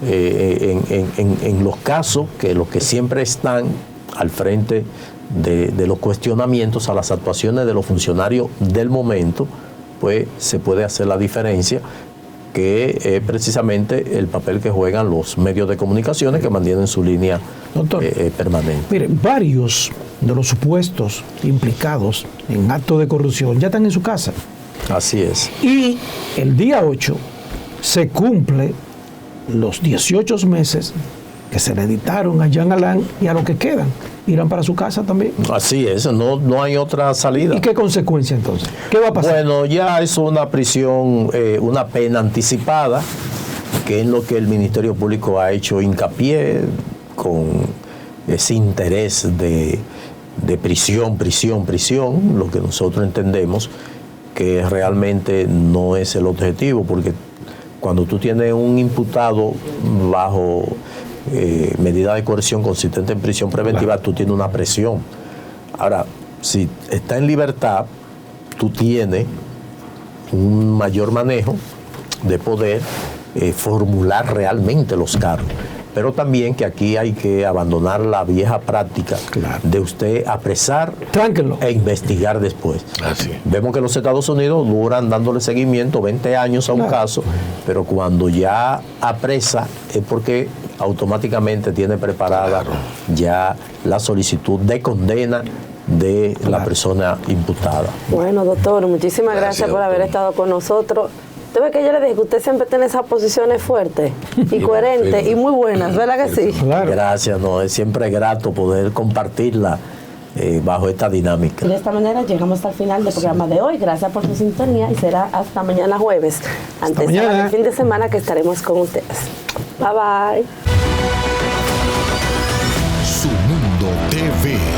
en los casos que los que siempre están al frente de los cuestionamientos a las actuaciones de los funcionarios del momento, pues se puede hacer la diferencia, que es precisamente el papel que juegan los medios de comunicaciones que mantienen su línea permanente. Mire, varios de los supuestos implicados en actos de corrupción ya están en su casa. Así es. Y el día 8 se cumple los 18 meses que se le dictaron a Jean Alain y a los que quedan irán para su casa también. Así es, no hay otra salida. ¿Y qué consecuencia entonces? ¿Qué va a pasar? Bueno, ya es una prisión, una pena anticipada, que es lo que el Ministerio Público ha hecho hincapié con ese interés de prisión, lo que nosotros entendemos que realmente no es el objetivo, porque cuando tú tienes un imputado bajo medida de coerción consistente en prisión preventiva, tú tienes una presión. Ahora, si está en libertad, tú tienes un mayor manejo de poder formular realmente los cargos. Pero también que aquí hay que abandonar la vieja práctica de usted apresar e investigar después. Vemos que los Estados Unidos duran dándole seguimiento 20 años a un caso, pero cuando ya apresa es porque automáticamente tiene preparada ya la solicitud de condena de la persona imputada. Bueno, doctor, muchísimas gracias por haber estado con nosotros. Usted ve que yo le dije que usted siempre tiene esas posiciones fuertes y coherentes y muy buenas, ¿verdad que sí? Gracias, es siempre grato poder compartirla bajo esta dinámica. De esta manera llegamos al final del programa de hoy. Gracias por su sintonía y será hasta mañana jueves, antes del fin de semana que estaremos con ustedes. Bye bye. Su Mundo TV.